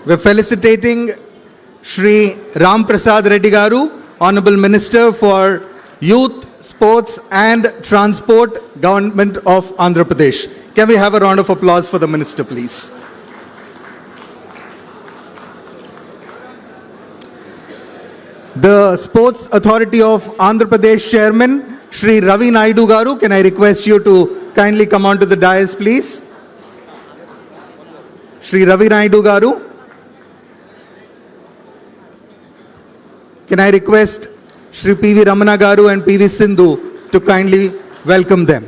We're felicitating Shri Ram Prasad Reddy Garu, Honorable Minister for Youth, Sports and Transport, Government of Andhra Pradesh. Can we have a round of applause for the Minister, please? The Sports Authority of Andhra Pradesh Chairman, Shri Ravi Naidu Garu, can I request you to kindly come onto the dais, please? Shri Ravi Naidu Garu. Can I request Shri P.V. Ramana Garu and P.V. Sindhu to kindly welcome them?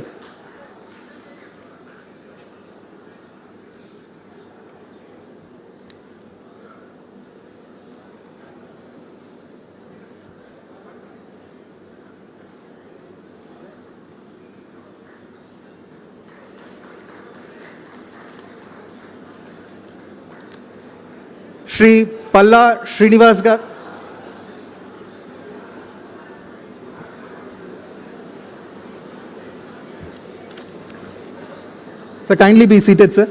Shri Palla Srinivas Garu. So kindly be seated, sir.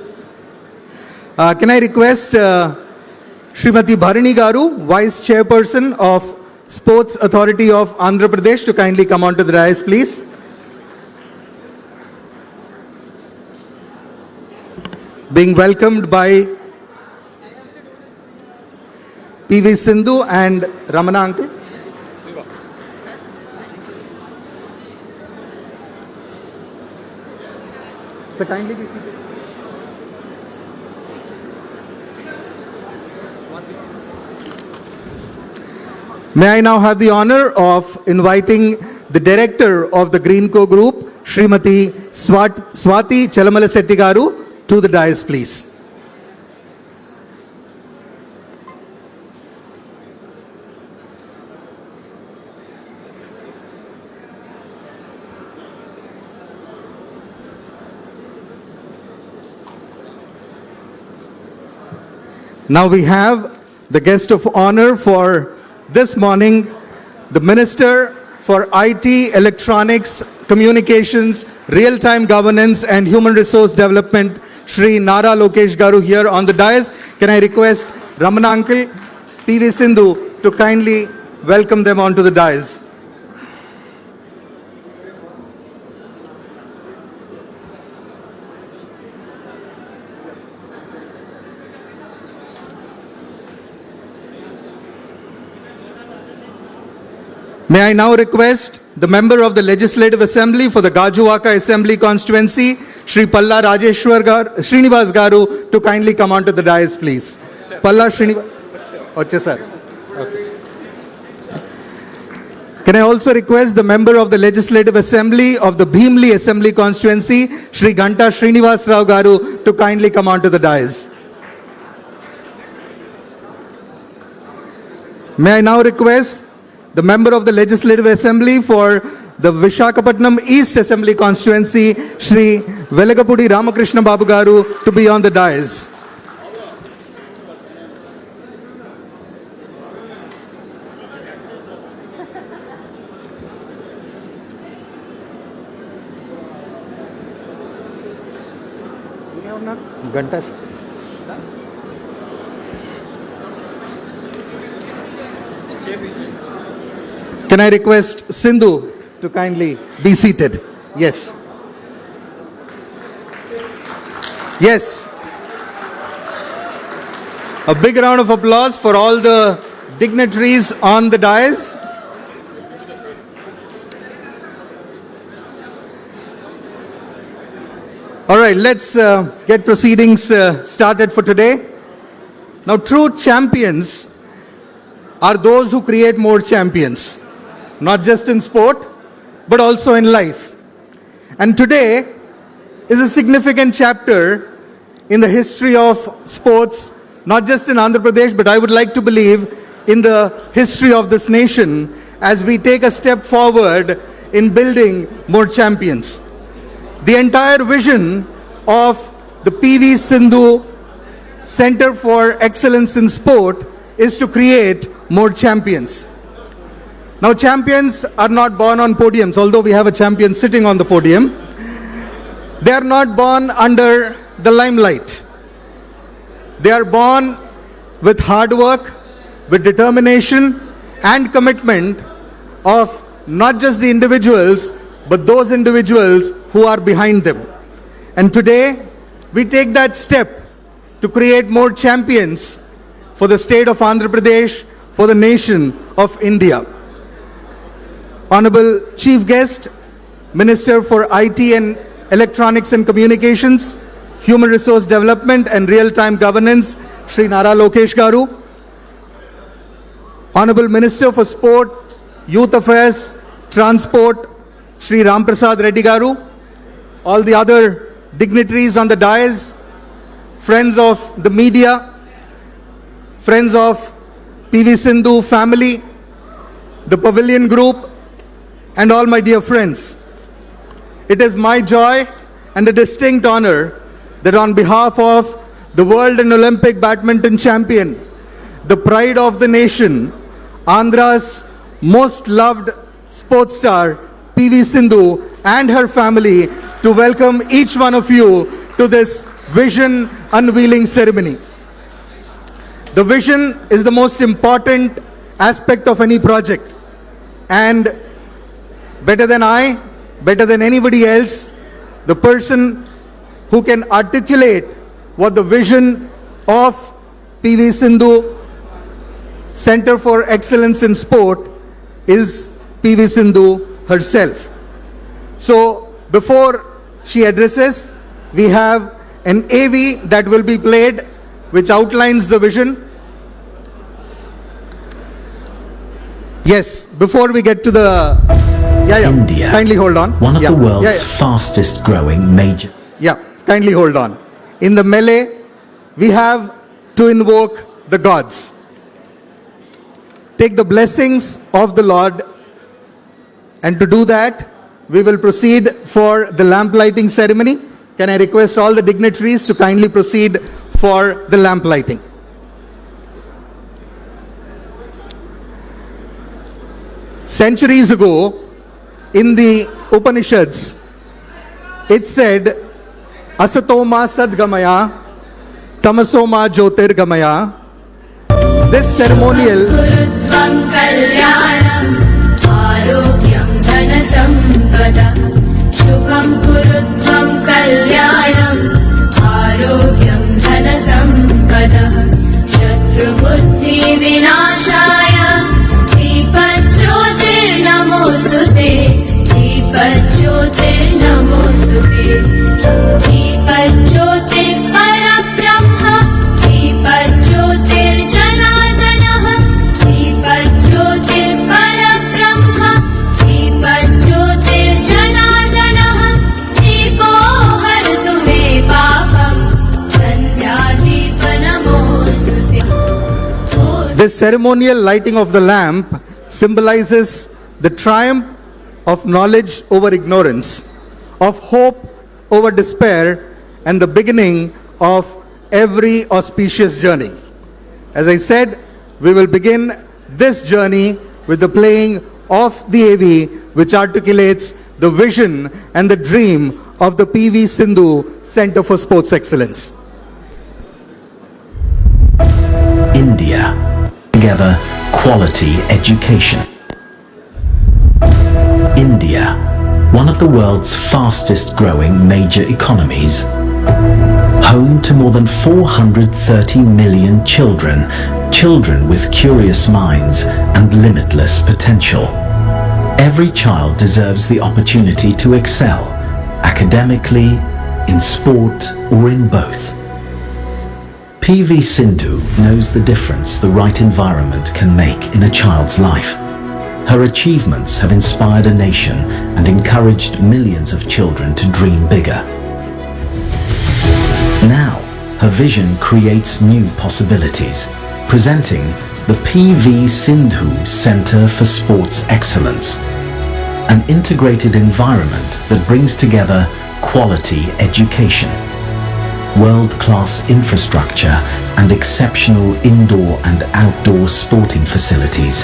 Can I request Srimati Bharani Garu, Vice Chairperson of Sports Authority of Andhra Pradesh, to kindly come onto the dais, please? Being welcomed by P.V. Sindhu and Ramana uncle. So kindly be seated. May I now have the honor of inviting the Director of the Greenco Group, Srimati Swati Chelamalasetti Garu, to the dais, please. Now we have the guest of honor for this morning, the Minister for IT, Electronics, Communications, Real-Time Governance and Human Resource Development, Shri Nara Lokesh Garu, here on the dais. Can I request Ramana uncle, P.V. Sindhu to kindly welcome them onto the dais. May I now request the member of the Legislative Assembly for the Gajuwaka Assembly Constituency, Shri Palla Srinivas Garu, to kindly come onto the dais, please. Palla Srinivas. Oche, sir. Okay. Can I also request the member of the Legislative Assembly of the Bhimli Assembly Constituency, Shri Ganta Srinivas Rao Garu, to kindly come onto the dais. May I now request the member of the Legislative Assembly for the Vishakhapatnam East Assembly Constituency, Shri Velagapudi Ramakrishna Babu Garu, to be on the dais. Can I request Sindhu to kindly be seated? Yes. Yes. A big round of applause for all the dignitaries on the dais. All right, let's get proceedings started for today. Now, true champions are those who create more champions. Not just in sport, but also in life. And today is a significant chapter in the history of sports, not just in Andhra Pradesh, but I would like to believe in the history of this nation as we take a step forward in building more champions. The entire vision of the P.V. Sindhu Center for Excellence in Sport is to create more champions. Now, champions are not born on podiums, although we have a champion sitting on the podium. They are not born under the limelight. They are born with hard work, with determination and commitment of not just the individuals, but those individuals who are behind them. And today, we take that step to create more champions for the state of Andhra Pradesh, for the nation of India. Honorable Chief Guest, Minister for IT and Electronics and Communications, Human Resource Development and Real-Time Governance, Shri Nara Lokesh Garu. Honorable Minister for Sports, Youth Affairs, Transport, Shri Ramprasad Reddy Garu. All the other dignitaries on the dais, friends of the media, friends of PV Sindhu family, the Pavilion Group, and all my dear friends. It is my joy and a distinct honor that on behalf of the World and Olympic Badminton Champion, the pride of the nation, Andhra's most loved sports star, PV Sindhu, and her family, to welcome each one of you to this vision unveiling ceremony. The vision is the most important aspect of any project, and better than I, better than anybody else, the person who can articulate what the vision of PV Sindhu Center for Excellence in Sport is PV Sindhu herself. So before she addresses, we have an AV that will be played which outlines the vision. Yes, before we get to the... India, kindly hold on. One of the world's fastest growing major... kindly hold on. In the melee, we have to invoke the gods. Take the blessings of the Lord, and to do that, we will proceed for the lamp lighting ceremony. Can I request all the dignitaries to kindly proceed for the lamp lighting? Centuries ago, in the Upanishads, it said, Asatoma Sadgamaya, Tamasoma Jyotirgamaya. This ceremonial This ceremonial lighting of the lamp symbolizes the triumph of knowledge over ignorance, of hope over despair, and the beginning of every auspicious journey. As I said, we will begin this journey with the playing of the AV, which articulates the vision and the dream of the PV Sindhu Center for Sports Excellence. India. Together, quality education. India, one of the world's fastest growing major economies, home to more than 430 million children with curious minds and limitless potential. Every child deserves the opportunity to excel, academically, in sport, or in both. PV Sindhu knows the difference the right environment can make in a child's life. Her achievements have inspired a nation and encouraged millions of children to dream bigger. Now, her vision creates new possibilities, presenting the PV Sindhu Center for Sports Excellence, an integrated environment that brings together quality education, world-class infrastructure, and exceptional indoor and outdoor sporting facilities,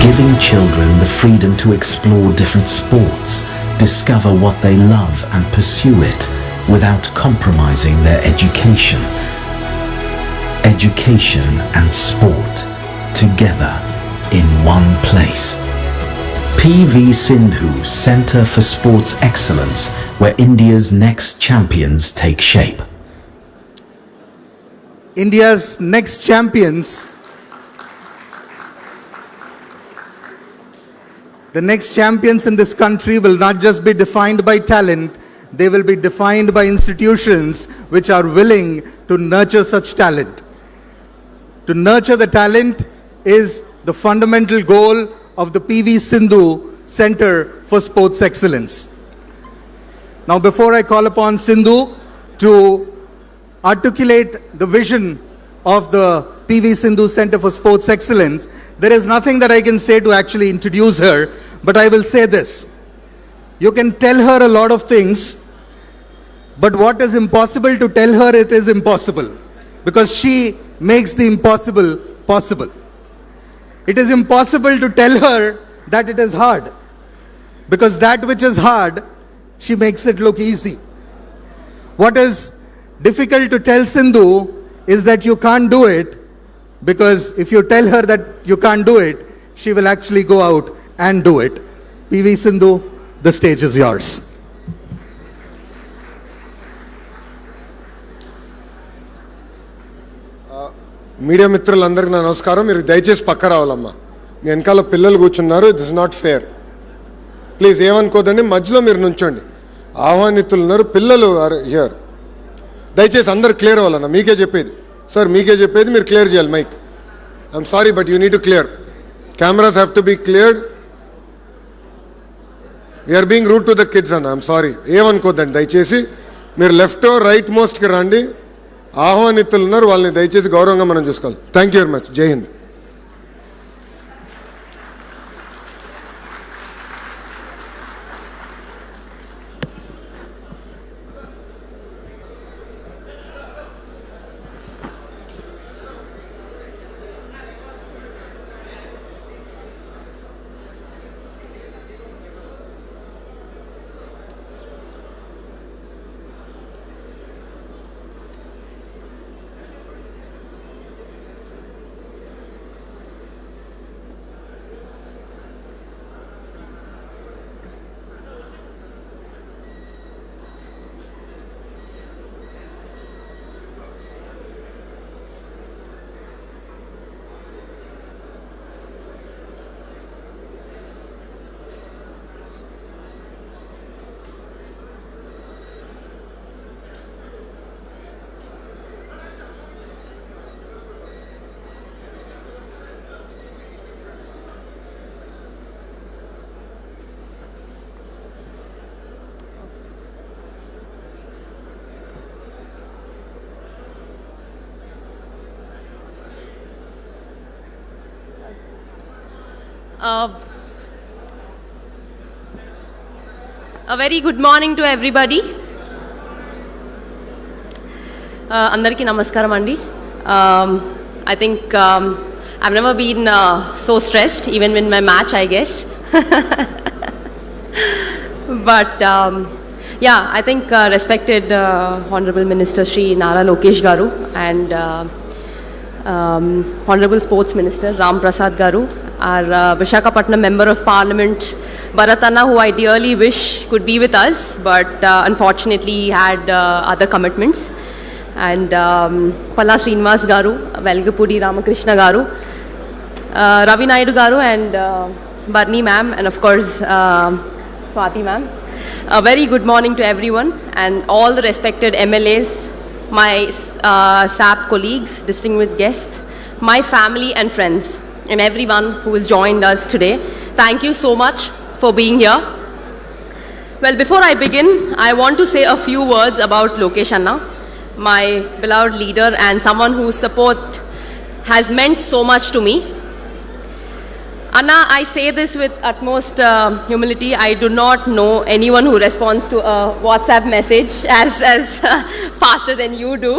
giving children the freedom to explore different sports discover what they love and pursue it without compromising their education. Education and sport together in one place. PV Sindhu Centre for Sports Excellence, where India's next champions take shape. India's next champions, the next champions in this country will not just be defined by talent, they will be defined by institutions which are willing to nurture such talent. To nurture the talent is the fundamental goal of the PV Sindhu Center for Sports Excellence. Now, before I call upon Sindhu to articulate the vision of the PV Sindhu Center for Sports Excellence, there is nothing that I can say to actually introduce her, but I will say this. You can tell her a lot of things, but what is impossible to tell her, it is impossible, because she makes the impossible possible. It is impossible to tell her that it is hard, because that which is hard, she makes it look easy. What is difficult to tell Sindhu is that you can't do it, because if you tell her that you can't do it, she will actually go out and do it. PV Sindhu, the stage is yours. Media మిత్రులందరికీ నా నమస్కారం. మీరు దయచేసి పక్క రావాలమ్మా. మీ వెనకాల పిల్లలు కూర్చున్నారు. It is not fair. Please ఏమనుకోదండి, మధ్యలో మీరు నుంచోండి. ఆహ్వానితులు ఉన్నారు, పిల్లలు ఆర్ హియర్. దయచేసి అందరు క్లియర్ అవ్వాలన్న. మీకే చెప్పేది సార్, మీకే చెప్పేది, మీరు క్లియర్ చేయాలి mic. I'm sorry but you need to clear. Cameras have to be cleared. We're being rude to the kids అన్న. I'm sorry. ఏమనుకోద్దండి దయచేసి. మీరు లెఫ్ట్ రైట్ మోస్ట్కి రండి. ఆహ్వానితులు ఉన్నారు, వాళ్ళని దయచేసి గౌరవంగా మనం చూసుకోవాలి. Thank you very much. జై Hind. A very good morning to everybody. Andariki namaskaram andi. I think I've never been so stressed, even in my match, I guess. But yeah, I think respected Honorable Minister Shri Nara Lokesh Garu and Honorable Sports Minister Ram Prasad Garu, our Visakhapatnam Member of Parliament Bharatana, who I dearly wish could be with us, but unfortunately he had other commitments, and Palla Srinivas Garu, Velgapudi Ramakrishna Garu, Ravi Naidu Garu, and Barni ma'am, and of course Swati ma'am. A very good morning to everyone and all the respected MLAs, my SAP colleagues, distinguished guests, my family and friends, and everyone who has joined us today. Thank you so much for being here. Well, before I begin, I want to say a few words about Lokesh Anna, my beloved leader and someone whose support has meant so much to me. Anna, I say this with utmost humility. I do not know anyone who responds to a WhatsApp message as faster than you do.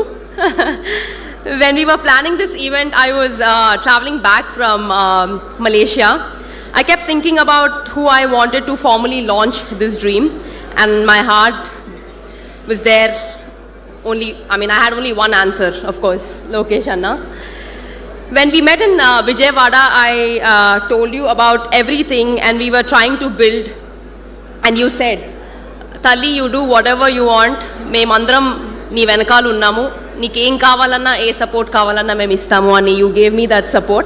When we were planning this event, I was traveling back from Malaysia. I kept thinking about who I wanted to formally launch this dream, and my heart was there. I had only one answer, of course, Lokesh Anna. When we met in Vijayawada, I told you about everything and we were trying to build, and you said, Tali, you do whatever you want, memandram nee venakalu unnamu, neekem kavalanna e support kavalanna mem istamu ani. You gave me that support.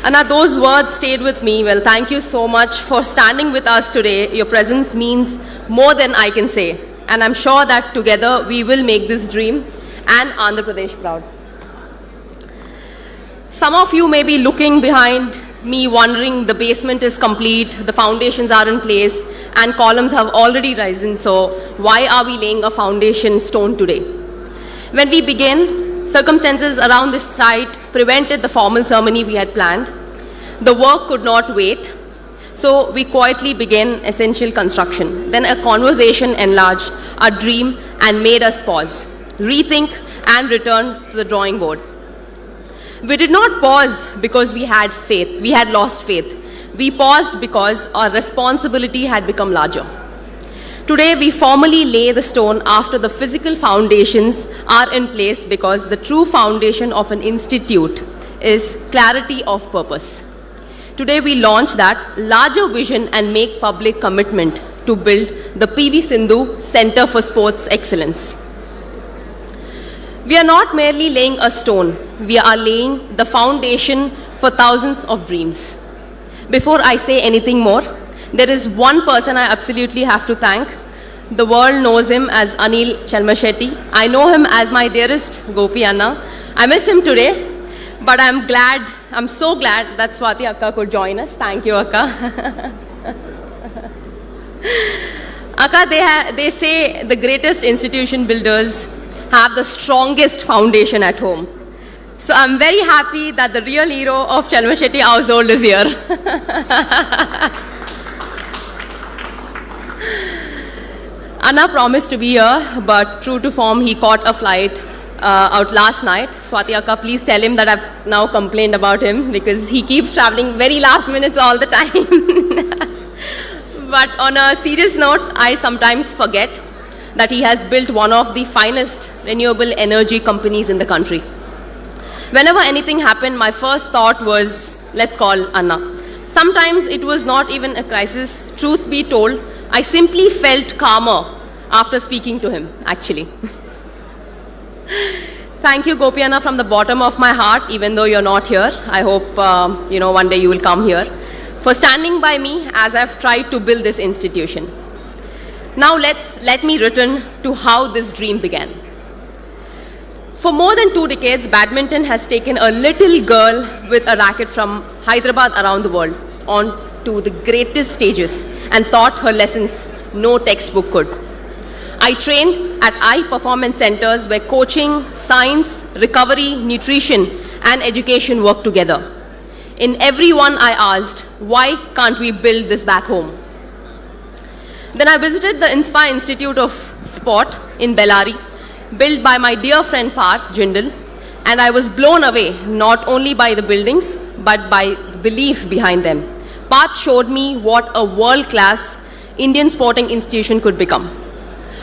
Anna, those words stayed with me. Well, thank you so much for standing with us today. Your presence means more than I can say. And I'm sure that together we will make this dream and Andhra Pradesh proud. Some of you may be looking behind me wondering the basement is complete, the foundations are in place, and columns have already risen. So why are we laying a foundation stone today? When we began, circumstances around this site prevented the formal ceremony we had planned. The work could not wait, so we quietly began essential construction. Then a conversation enlarged our dream and made us pause, rethink, and return to the drawing board. We did not pause because we had faith. We had lost faith. We paused because our responsibility had become larger. Today, we formally lay the stone after the physical foundations are in place, because the true foundation of an institute is clarity of purpose. Today, we launch that larger vision and make public commitment to build the PV Sindhu Center for Sports Excellence. We are not merely laying a stone, we are laying the foundation for thousands of dreams. Before I say anything more, there is one person I absolutely have to thank. The world knows him as Anil Chalmashetty. I know him as my dearest Gopi Anna. I miss him today, but I'm so glad that Swati Akka could join us. Thank you, Akka. Akka, they say the greatest institution builders have the strongest foundation at home. So I'm very happy that the real hero of Chalmashetty household is here. Anna promised to be here, but true to form, he caught a flight out last night. Swati Akka, please tell him that I've now complained about him, because he keeps traveling very last minutes all the time. But on a serious note, I sometimes forget that he has built one of the finest renewable energy companies in the country. Whenever anything happened, my first thought was, let's call Anna. Sometimes it was not even a crisis. Truth be told, I simply felt calmer after speaking to him, actually. Thank you, Gopi Anna, from the bottom of my heart, even though you're not here. I hope, one day you will come here, for standing by me as I've tried to build this institution. Now let me return to how this dream began. For more than 2 decades, badminton has taken a little girl with a racket from Hyderabad around the world onto the greatest stages and taught her lessons no textbook could. I trained at high performance centers where coaching, science, recovery, nutrition, and education work together. In every one I asked, why can't we build this back home? Then I visited the Inspire Institute of Sport in Bellary, built by my dear friend Parth Jindal, and I was blown away not only by the buildings, but by the belief behind them. Parth showed me what a world-class Indian sporting institution could become.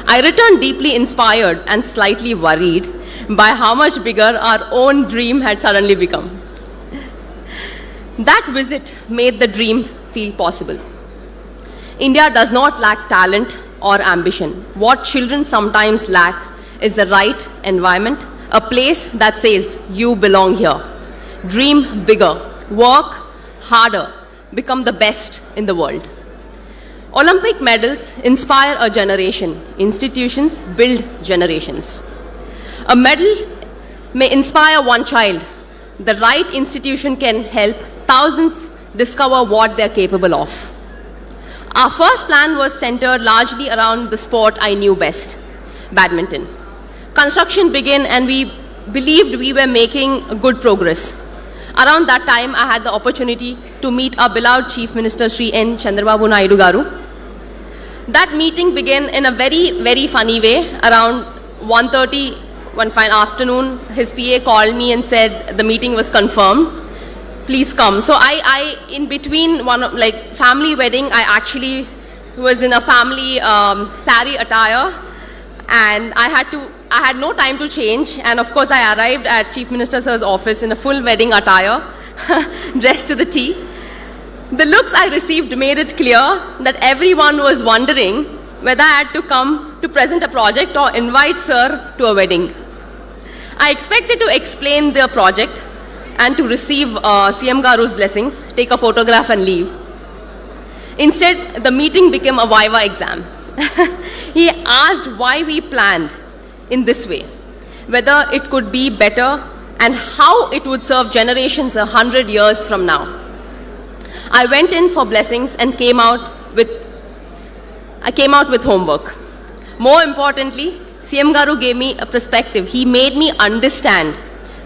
I returned deeply inspired and slightly worried by how much bigger our own dream had suddenly become. That visit made the dream feel possible. India does not lack talent or ambition. What children sometimes lack is the right environment, a place that says, you belong here. Dream bigger, work harder, become the best in the world. Olympic medals inspire a generation. Institutions build generations. A medal may inspire one child. The right institution can help thousands discover what they're capable of. Our first plan was centered largely around the sport I knew best, badminton. Construction began and we believed we were making good progress. Around that time, I had the opportunity to meet our beloved Chief Minister Sri N. Chandrababu Naidu Garu. That meeting began in a very, very funny way. Around 1:30, one fine afternoon, his PA called me and said the meeting was confirmed. please come. So I in between one of, like family wedding, I actually was in a family sari attire, and I had no time to change, and of course I arrived at Chief Minister Sir's office in a full wedding attire, dressed to the T. The looks I received made it clear that everyone was wondering whether I had to come to present a project or invite Sir to a wedding. I expected to explain the project and to receive CM Garu's blessings, take a photograph and leave. Instead, the meeting became a Viva exam. He asked why we planned in this way, whether it could be better and how it would serve generations 100 years from now. I went in for blessings and came out with homework. More importantly, CM Garu gave me a perspective. He made me understand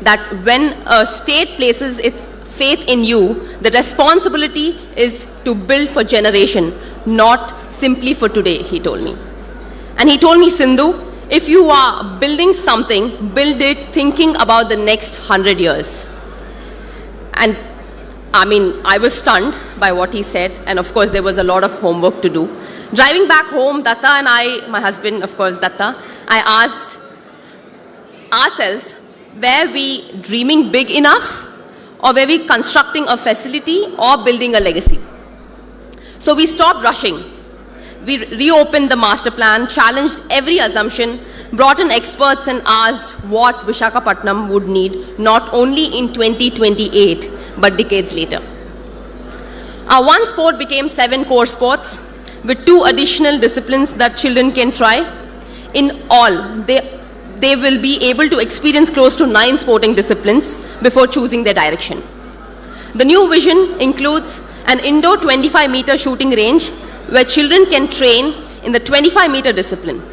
that when a state places its faith in you, the responsibility is to build for generation, not simply for today, he told me. And he told me, Sindhu, if you are building something, build it thinking about the next 100 years. And I was stunned by what he said, and of course there was a lot of homework to do. Driving back home, Datta and I, my husband, of course, Datta, I asked ourselves, were we dreaming big enough, or were we constructing a facility or building a legacy? So we stopped rushing. We reopened the master plan, challenged every assumption, brought in experts and asked what Visakhapatnam would need, not only in 2028, but decades later. Our one sport became 7 core sports, with 2 additional disciplines that children can try. In all, they will be able to experience close to 9 sporting disciplines before choosing their direction. The new vision includes an indoor 25-meter shooting range where children can train in the 25-meter discipline.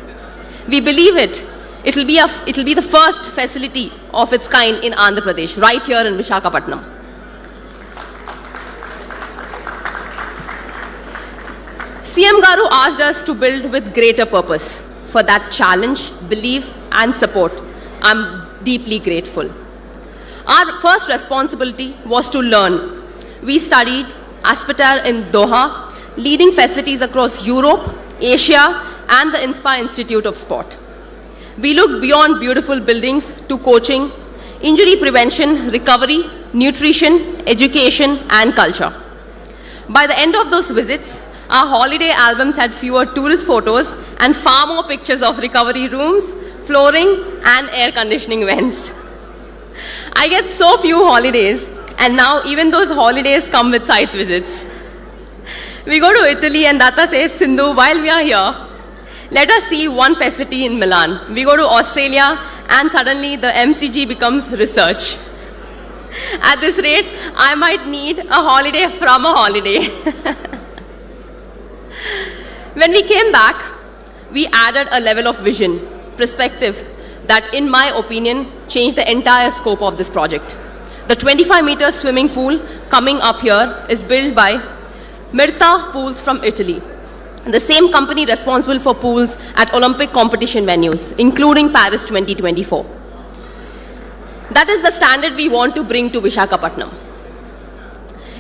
We believe it'll be the first facility of its kind in Andhra Pradesh, right here in Visakhapatnam. CM Garu asked us to build with greater purpose. For that challenge, belief and support, I'm deeply grateful. Our first responsibility was to learn. We studied Aspetar in Doha, leading facilities across Europe, Asia, and the Inspire Institute of Sport. We looked beyond beautiful buildings to coaching, injury prevention, recovery, nutrition, education, and culture. By the end of those visits, our holiday albums had fewer tourist photos and far more pictures of recovery rooms, flooring, and air conditioning vents. I get so few holidays, and now even those holidays come with site visits. We go to Italy and Datta says, Sindhu, while we are here, let us see one facility in Milan. We go to Australia and suddenly the MCG becomes research. At this rate, I might need a holiday from a holiday. When we came back, we added a level of vision, perspective that, in my opinion, changed the entire scope of this project. The 25-meter swimming pool coming up here is built by Mirta Pools from Italy, the same company responsible for pools at Olympic competition venues, including Paris 2024. That is the standard we want to bring to Visakhapatnam.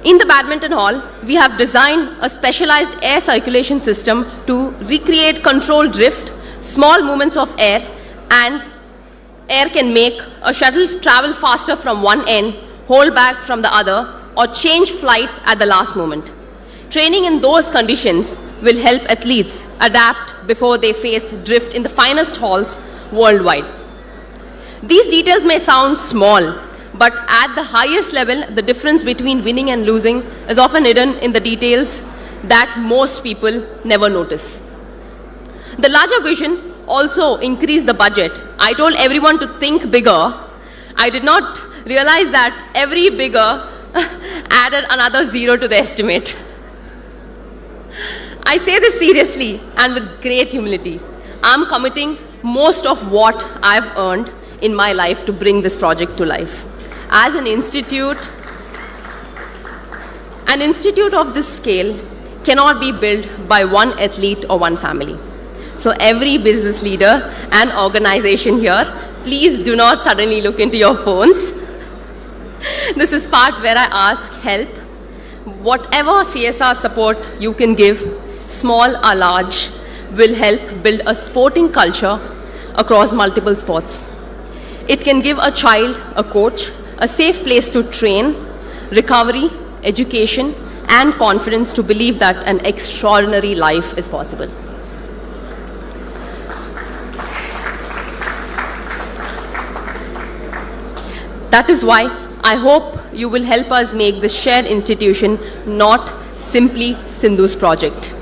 In the badminton hall, we have designed a specialized air circulation system to recreate controlled drift, small movements of air, and air can make a shuttle travel faster from one end, hold back from the other, or change flight at the last moment. Training in those conditions will help athletes adapt before they face drift in the finest halls worldwide. These details may sound small, but at the highest level, the difference between winning and losing is often hidden in the details that most people never notice. The larger vision also increased the budget. I told everyone to think bigger. I did not realize that every bigger added another 0 to the estimate. I say this seriously and with great humility. I'm committing most of what I've earned in my life to bring this project to life. As an institute of this scale cannot be built by one athlete or one family. So every business leader and organization here, please do not suddenly look into your phones. This is part where I ask help. Whatever CSR support you can give, small or large, will help build a sporting culture across multiple sports. It can give a child a coach, a safe place to train, recovery, education, and confidence to believe that an extraordinary life is possible. That is why I hope you will help us make this shared institution not simply Sindhu's project.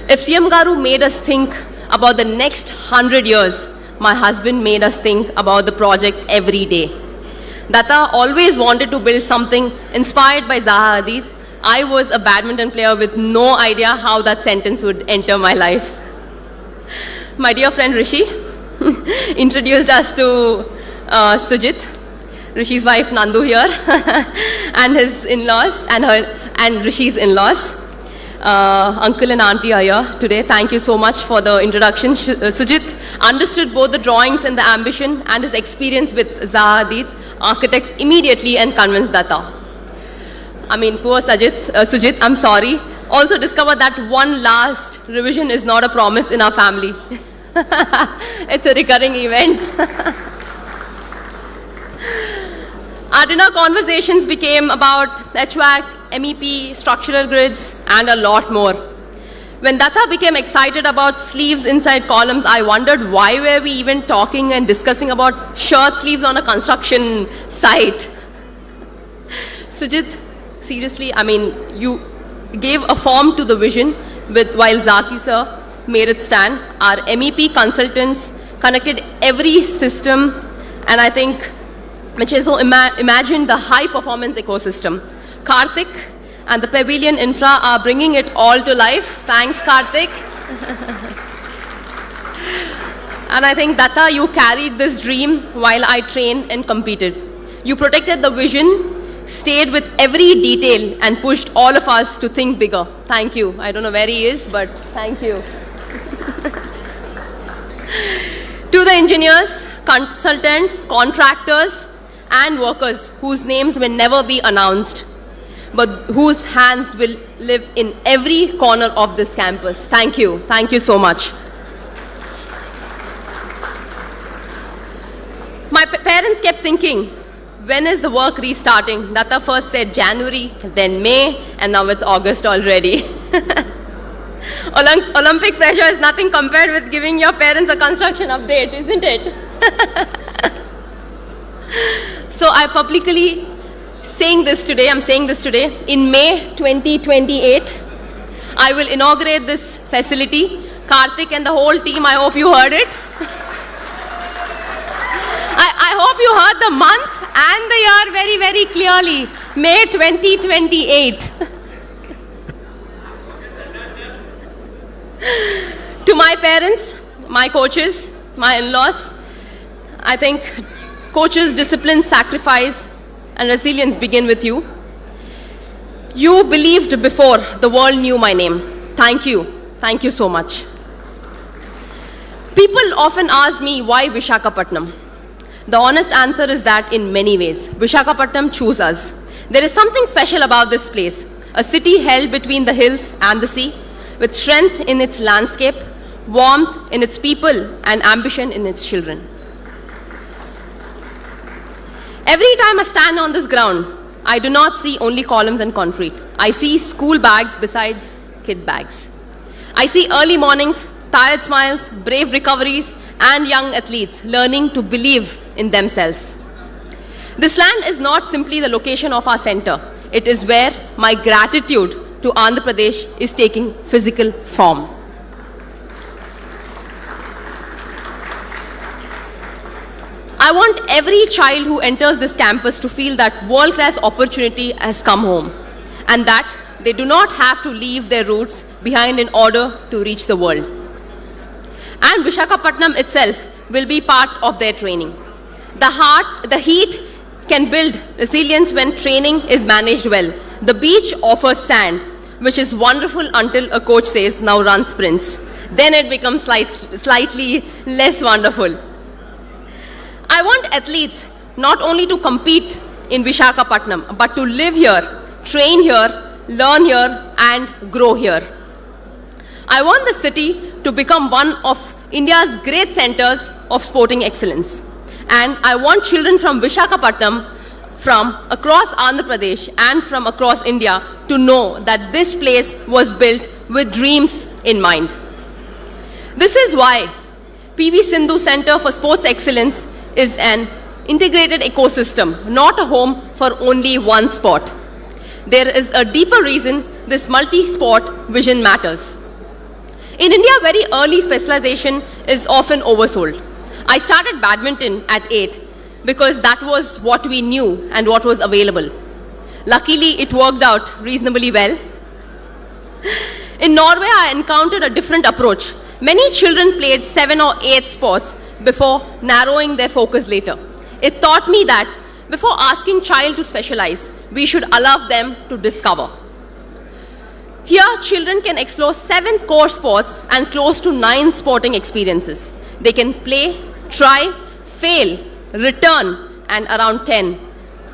If CM Garu made us think about the next 100 years, my husband made us think about the project every day. Datta always wanted to build something inspired by Zaha Hadid. I was a badminton player with no idea how that sentence would enter my life. My dear friend Rishi introduced us to Sujit, Rishi's wife Nandu here, and his in-laws and Rishi's in-laws. Uncle and auntie are here today. Thank you so much for the introduction. Sujit understood both the drawings and the ambition, and his experience with Zaha Hadid architects immediately and convinced Datta. I mean, poor Sujit, I'm sorry. Also discovered that one last revision is not a promise in our family. It's a recurring event. Our dinner conversations became about HVAC, MEP, structural grids, and a lot more. When Datta became excited about sleeves inside columns, I wondered why were we even talking and discussing about shirt sleeves on a construction site. Sujit, seriously, I mean, you gave a form to the vision while Zaki sir made it stand. Our MEP consultants connected every system, and I think Michezo imagined the high-performance ecosystem. Karthik and the Pavilion Infra are bringing it all to life. Thanks, Karthik. And I think, Datta, you carried this dream while I trained and competed. You protected the vision, stayed with every detail, and pushed all of us to think bigger. Thank you. I don't know where he is, but thank you. To the engineers, consultants, contractors, and workers whose names will never be announced, but whose hands will live in every corner of this campus. Thank you. Thank you so much. My parents kept thinking, when is the work restarting? Datta first said January, then May, and now it's August already. Olympic pressure is nothing compared with giving your parents a construction update, isn't it? So I'm saying this today, in May 2028, I will inaugurate this facility. Karthik and the whole team, I hope you heard it. I hope you heard the month and the year very, very clearly. May 2028. To my parents, my coaches, my in-laws, I think coaches, discipline, sacrifice, and resilience begin with you. You believed before the world knew my name. Thank you. Thank you so much. People often ask me why Visakhapatnam. The honest answer is that in many ways, Visakhapatnam chose us. There is something special about this place, a city held between the hills and the sea, with strength in its landscape, warmth in its people, and ambition in its children. Every time I stand on this ground, I do not see only columns and concrete. I see school bags besides kid bags. I see early mornings, tired smiles, brave recoveries, and young athletes learning to believe in themselves. This land is not simply the location of our center. It is where my gratitude to Andhra Pradesh is taking physical form. I want every child who enters this campus to feel that world-class opportunity has come home, and that they do not have to leave their roots behind in order to reach the world. And Visakhapatnam itself will be part of their training. The heat can build resilience when training is managed well. The beach offers sand, which is wonderful until a coach says, now run sprints. Then it becomes slightly less wonderful. I want athletes not only to compete in Visakhapatnam, but to live here, train here, learn here, and grow here. I want the city to become one of India's great centers of sporting excellence. And I want children from Visakhapatnam, from across Andhra Pradesh and from across India to know that this place was built with dreams in mind. This is why PV Sindhu Center for Sports Excellence is an integrated ecosystem, not a home for only one sport. There is a deeper reason this multi-sport vision matters. In India, very early specialization is often oversold. I started badminton at 8 because that was what we knew and what was available. Luckily, it worked out reasonably well. In Norway, I encountered a different approach. Many children played 7 or 8 sports before narrowing their focus later. It taught me that before asking child to specialize, we should allow them to discover. Here, children can explore 7 core sports and close to 9 sporting experiences. They can play, try, fail, return, and around 10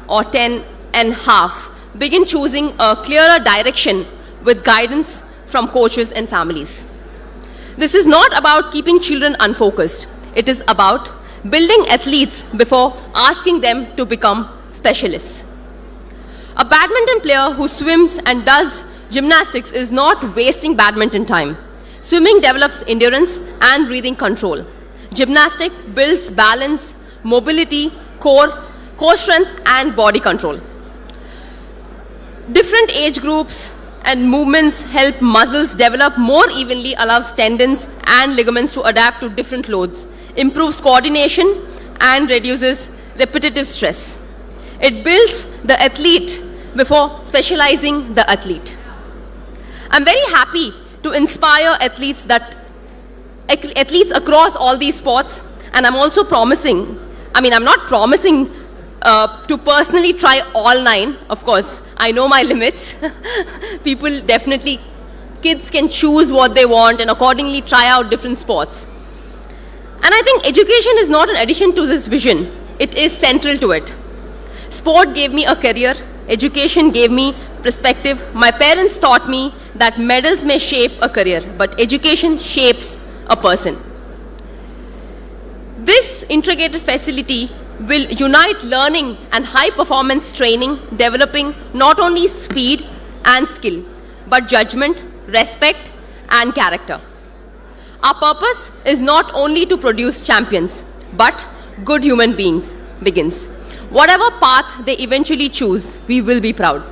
or 10 and half, begin choosing a clearer direction with guidance from coaches and families. This is not about keeping children unfocused. It is about building athletes before asking them to become specialists. A badminton player who swims and does gymnastics is not wasting badminton time. Swimming develops endurance and breathing control. Gymnastics builds balance, mobility, core strength, and body control. Different age groups and movements help muscles develop more evenly, allows tendons and ligaments to adapt to different loads, improves coordination, and reduces repetitive stress. It builds the athlete before specializing the athlete. I'm very happy to inspire athletes across all these sports, and I'm also promising, I'm not promising to personally try all 9, of course. I know my limits. People definitely, kids can choose what they want and accordingly try out different sports. And I think education is not an addition to this vision. It is central to it. Sport gave me a career. Education gave me perspective. My parents taught me that medals may shape a career, but education shapes a person. This integrated facility will unite learning and high-performance training, developing not only speed and skill, but judgment, respect, and character. Our purpose is not only to produce champions, but good human beings begins. Whatever path they eventually choose, we will be proud.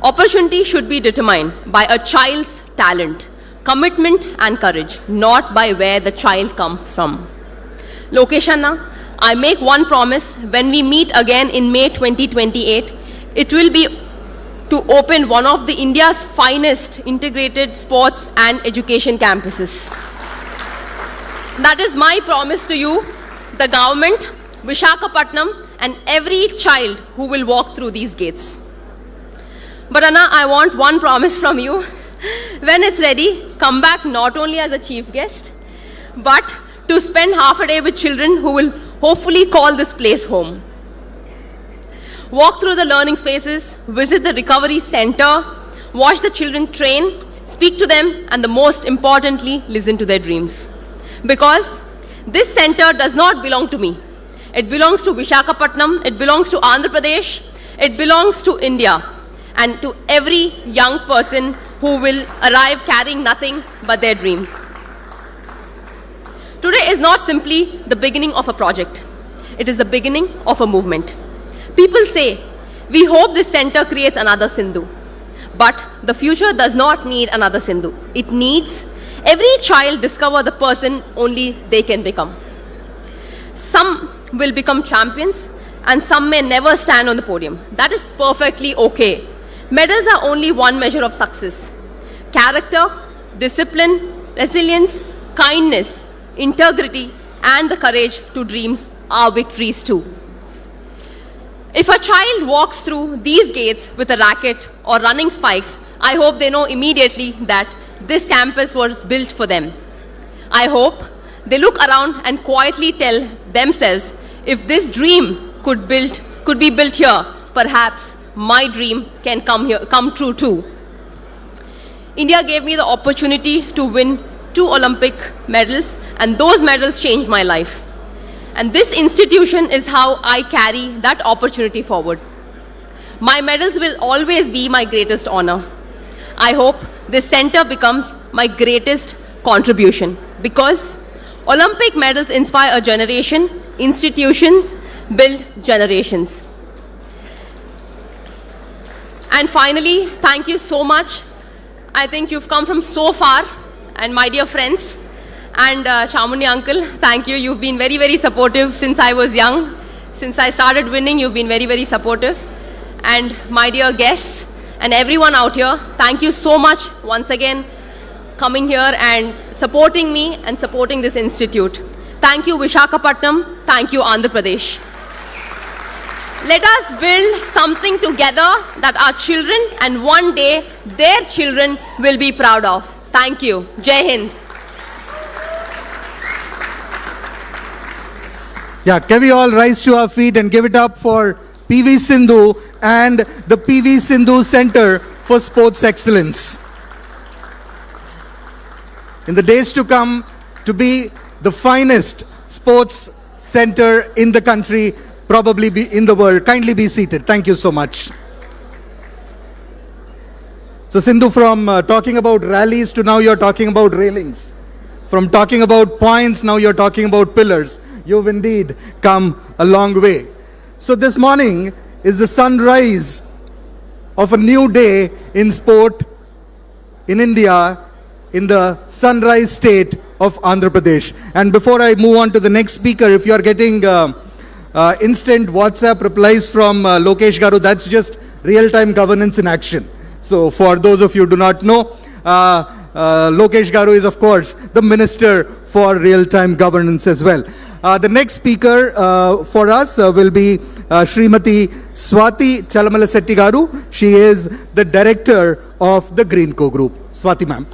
Opportunity should be determined by a child's talent, commitment, and courage, not by where the child comes from. Lokesh Anna, I make one promise. When we meet again in May 2028, it will be to open one of the India's finest integrated sports and education campuses. That is my promise to you, the government, Visakhapatnam, and every child who will walk through these gates. But Anna, I want one promise from you. When it's ready, come back not only as a chief guest, but to spend half a day with children who will hopefully call this place home. Walk through the learning spaces, visit the recovery center, watch the children train, speak to them, and most importantly, listen to their dreams. Because this center does not belong to me. It belongs to Visakhapatnam, it belongs to Andhra Pradesh, it belongs to India, and to every young person who will arrive carrying nothing but their dream. Today is not simply the beginning of a project. It is the beginning of a movement. People say, we hope this center creates another Sindhu. But the future does not need another Sindhu. It needs every child discover the person only they can become. Some will become champions and some may never stand on the podium. That is perfectly okay. Medals are only one measure of success. Character, discipline, resilience, kindness, integrity, and the courage to dreams are victories too. If a child walks through these gates with a racket or running spikes, I hope they know immediately that this campus was built for them. I hope they look around and quietly tell themselves, if this dream could build could be built here, perhaps my dream can come true too. India gave me the opportunity to win 2 Olympic medals, and those medals changed my life. And this institution is how I carry that opportunity forward. My medals will always be my greatest honor. I hope this center becomes my greatest contribution, because Olympic medals inspire a generation, institutions build generations. And finally, thank you so much. I think you've come from so far, and my dear friends, and Shamuni uncle, thank you. You've been very, very supportive since I was young. Since I started winning, you've been very, very supportive. And my dear guests and everyone out here, thank you so much once again coming here and supporting me and supporting this institute. Thank you, Vishakhapatnam. Thank you, Andhra Pradesh. Let us build something together that our children and one day their children will be proud of. Thank you. Jai Hind. Yeah, can we all rise to our feet and give it up for PV Sindhu and the PV Sindhu Center for Sports Excellence. In the days to come, to be the finest sports center in the country, probably be in the world. Kindly be seated. Thank you so much. So Sindhu, from talking about rallies to now you're talking about railings. From talking about points, now you're talking about pillars. You've indeed come a long way. So this morning is the sunrise of a new day in sport in India, in the sunrise state of Andhra Pradesh. And before I move on to the next speaker, if you're getting instant WhatsApp replies from Lokesh Garu, that's just real-time governance in action. So for those of you who do not know, Lokesh Garu is of course the Minister for Real-Time Governance as well. The next speaker for us will be Srimati Swati Chalamalasetti Garu. She is the Director of the Greenco Group. Swati ma'am.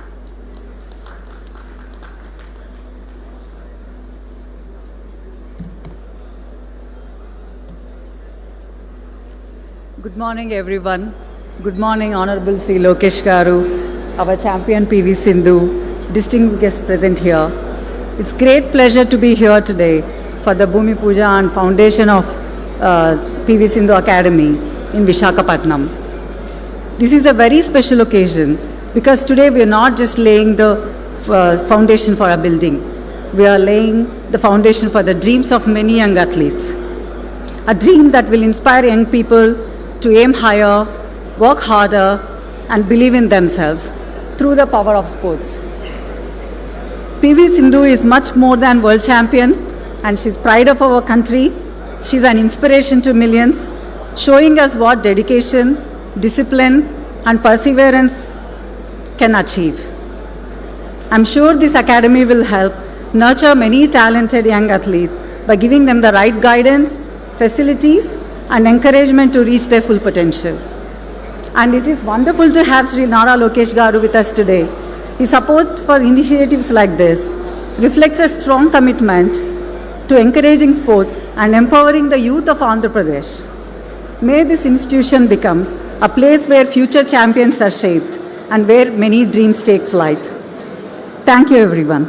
Good morning, everyone. Good morning, Honorable Sri Lokesh Garu, our champion PV Sindhu, distinguished guests present here. It's great pleasure to be here today for the Bhumi Puja and foundation of PV Sindhu Academy in Vishakhapatnam. This is a very special occasion because today we are not just laying the foundation for a building. We are laying the foundation for the dreams of many young athletes. A dream that will inspire young people to aim higher, work harder, and believe in themselves through the power of sports. PV Sindhu is much more than world champion, and she's pride of our country. She's an inspiration to millions, showing us what dedication, discipline, and perseverance can achieve. I'm sure this academy will help nurture many talented young athletes by giving them the right guidance, facilities, and encouragement to reach their full potential. And it is wonderful to have Sri Nara Lokesh Garu with us today. His support for initiatives like this reflects a strong commitment to encouraging sports and empowering the youth of Andhra Pradesh. May this institution become a place where future champions are shaped and where many dreams take flight. Thank you, everyone.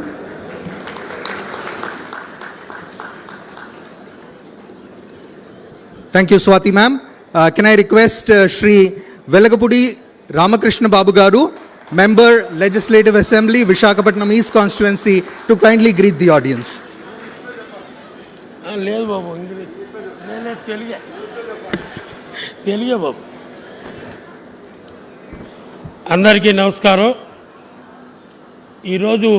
Thank you, Swati ma'am. Can I request Shri Velagapudi Ramakrishna Babu Garu, Member Legislative Assembly, Vishakhapatnam East Constituency, to kindly greet the audience. లేదు బాబు నేను తెలుగే బాబు. అందరికీ నమస్కారం. ఈరోజు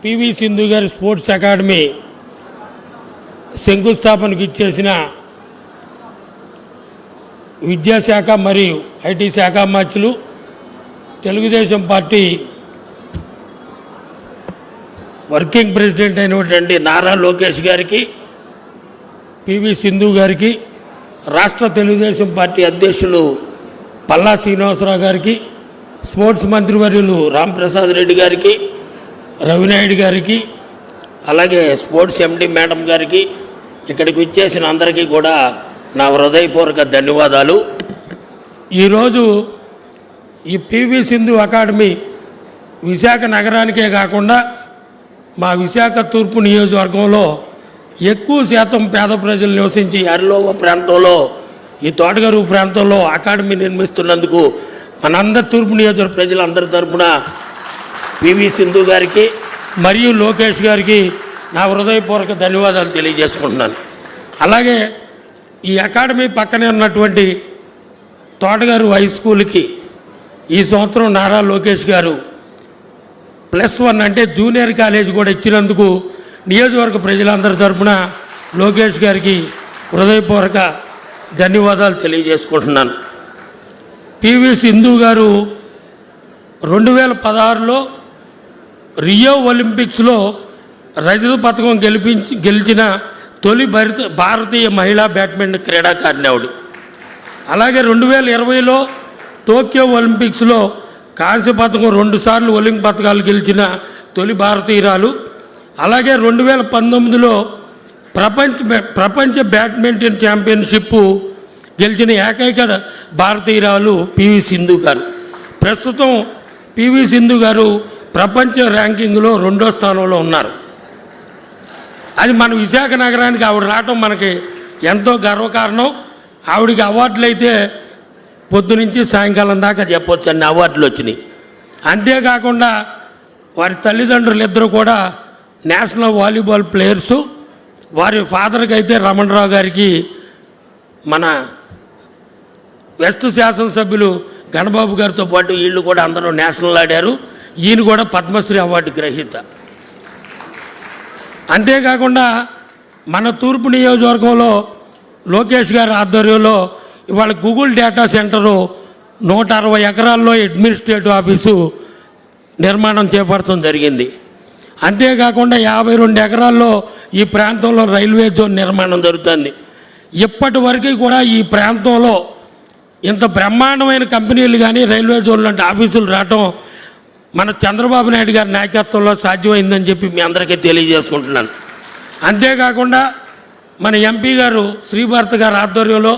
PV Sindhu గారి sports academy శంకుస్థాపనకు ఇచ్చేసిన విద్యాశాఖ మరియు ఐటీ శాఖ మంత్రులు, తెలుగుదేశం పార్టీ వర్కింగ్ ప్రెసిడెంట్ అయినటువంటి నారా లోకేష్ గారికి, పివి సింధు గారికి, రాష్ట్ర తెలుగుదేశం పార్టీ అధ్యక్షులు పల్లా శ్రీనివాసరావు గారికి, స్పోర్ట్స్ మంత్రివర్యులు రాంప్రసాద్ రెడ్డి గారికి, రవినాయుడు గారికి, అలాగే స్పోర్ట్స్ ఎండి మేడం గారికి, ఇక్కడికి వచ్చేసిన అందరికీ కూడా నా హృదయపూర్వక ధన్యవాదాలు. ఈరోజు ఈ పివి సింధు అకాడమీ విశాఖ నగరానికే కాకుండా మా విశాఖ తూర్పు నియోజకవర్గంలో ఎక్కువ శాతం పేద ప్రజలు నివసించి అరిలోవ ప్రాంతంలో ఈ తోటగారు ప్రాంతంలో అకాడమీ నిర్మిస్తున్నందుకు మనందరి తూర్పు నియోజకవర్గ ప్రజలందరి తరపున పివి సింధు గారికి మరియు లోకేష్ గారికి నా హృదయపూర్వక ధన్యవాదాలు తెలియజేసుకుంటున్నాను. అలాగే ఈ అకాడమీ పక్కనే ఉన్నటువంటి తోటగారు హై స్కూల్కి ఈ సంవత్సరం నారా లోకేష్ గారు +1 అంటే జూనియర్ కాలేజ్ కూడా ఇచ్చినందుకు నియోజకవర్గ ప్రజలందరి తరపున లోకేష్ గారికి హృదయపూర్వక ధన్యవాదాలు తెలియజేసుకుంటున్నాను. పివి సింధు గారు 2016లో రియో ఒలింపిక్స్లో రజత పథకం గెలిచిన తొలి భారతీయ మహిళా బ్యాడ్మింటన్ క్రీడాకారిణి ఆవిడ. అలాగే 2020లో టోక్యో ఒలింపిక్స్లో కాంస్య పథకం 2 సార్లు ఒలింపిక్ పథకాలు గెలిచిన తొలి భారతీయురాలు. అలాగే 2019లో ప్రపంచ బ్యాడ్మింటన్ ఛాంపియన్షిప్ గెలిచిన ఏకైక భారతీయురాలు పివి సింధు గారు. ప్రస్తుతం పివి సింధు గారు ప్రపంచ ర్యాంకింగ్లో 2వ స్థానంలో ఉన్నారు. అది మన విశాఖ నగరానికి ఆవిడ రావటం మనకి ఎంతో గర్వకారణం. ఆవిడికి అవార్డులు అయితే పొద్దునుంచి సాయంకాలం దాకా చెప్పొచ్చు అన్ని అవార్డులు వచ్చినాయి. అంతేకాకుండా వారి తల్లిదండ్రులు ఇద్దరు కూడా నేషనల్ వాలీబాల్ ప్లేయర్సు. వారి ఫాదర్కి అయితే రమణరావు గారికి మన వెస్ట్ శాసనసభ్యులు గణబాబు గారితో పాటు వీళ్ళు కూడా అందరూ నేషనల్ ఆడారు. ఈయన కూడా పద్మశ్రీ అవార్డు గ్రహీత. అంతేకాకుండా మన తూర్పు నియోజకవర్గంలో లోకేష్ గారి ఆధ్వర్యంలో ఇవాళ గూగుల్ డేటా సెంటరు 160 ఎకరాల్లో అడ్మినిస్ట్రేటివ్ ఆఫీసు నిర్మాణం చేపడటం జరిగింది. అంతేకాకుండా 52 ఎకరాల్లో ఈ ప్రాంతంలో రైల్వే జోన్ నిర్మాణం జరుగుతుంది. ఇప్పటి వరకు కూడా ఈ ప్రాంతంలో ఇంత బ్రహ్మాండమైన కంపెనీలు కానీ రైల్వే జోన్ లాంటి ఆఫీసులు రావటం మన చంద్రబాబు నాయుడు గారి నాయకత్వంలో సాధ్యమైందని చెప్పి మీ అందరికీ తెలియజేసుకుంటున్నాను. అంతేకాకుండా మన ఎంపీ గారు శ్రీభారత్ గారి ఆధ్వర్యంలో,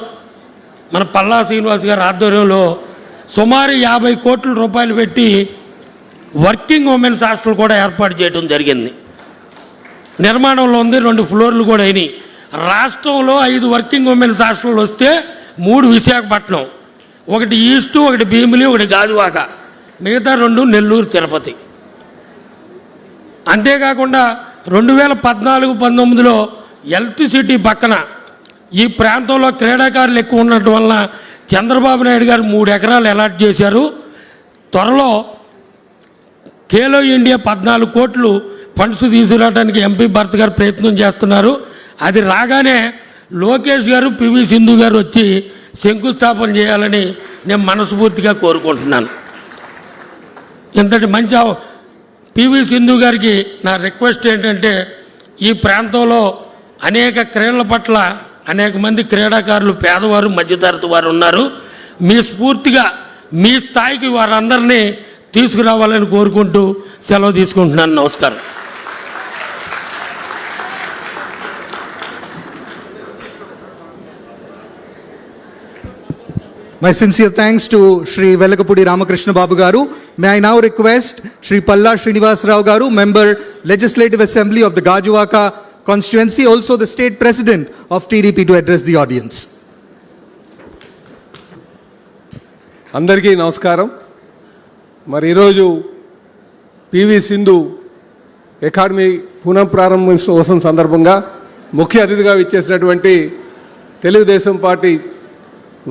మన పల్లా శ్రీనివాస్ గారి ఆధ్వర్యంలో సుమారు 50 కోట్ల రూపాయలు పెట్టి వర్కింగ్ ఉమెన్స్ హాస్టల్ కూడా ఏర్పాటు చేయడం జరిగింది. నిర్మాణంలో ఉంది. 2 ఫ్లోర్లు కూడా అయినాయి. రాష్ట్రంలో 5 వర్కింగ్ ఉమెన్స్ హాస్టల్ వస్తే 3 విశాఖపట్నం, 1 ఈస్టు, 1 భీమిలి, 1 గాజువాక, మిగతా 2 నెల్లూరు, తిరుపతి. అంతేకాకుండా 2014-19లో హెల్త్ సిటీ పక్కన ఈ ప్రాంతంలో క్రీడాకారులు ఎక్కువ ఉండటం వలన చంద్రబాబు నాయుడు గారు 3 ఎకరాలు అలాట్ చేశారు. త్వరలో ఖేలో ఇండియా 14 కోట్లు ఫండ్స్ తీసుకురావడానికి ఎంపీ భరత్ గారు ప్రయత్నం చేస్తున్నారు. అది రాగానే లోకేష్ గారు, పివి సింధు గారు వచ్చి శంకుస్థాపన చేయాలని నేను మనస్ఫూర్తిగా కోరుకుంటున్నాను. ఇంతటి మంచి పివి సింధు గారికి నా రిక్వెస్ట్ ఏంటంటే, ఈ ప్రాంతంలో అనేక క్రీడల పట్ల అనేక మంది క్రీడాకారులు పేదవారు, మధ్యతరగతి వారు ఉన్నారు. మీ స్ఫూర్తిగా మీ స్థాయికి వారందరినీ తీసుకురావాలని కోరుకుంటూ సెలవు తీసుకుంటున్నాను. నమస్కారం. My sincere thanks to Shri Velakapudi Ramakrishna Babu Garu. May I now request Shri Palla Srinivas Rao Garu, Member Legislative Assembly of the Gajuwaka constituency, also the State President of TDP, to address the audience. అందరికీ నమస్కారం. మరి ఈరోజు PV Sindhu academy పునఃప్రారంభోత్సవం సందర్భంగా ముఖ్య అతిథిగా ఇచ్చేసినటువంటి Telugu Desam party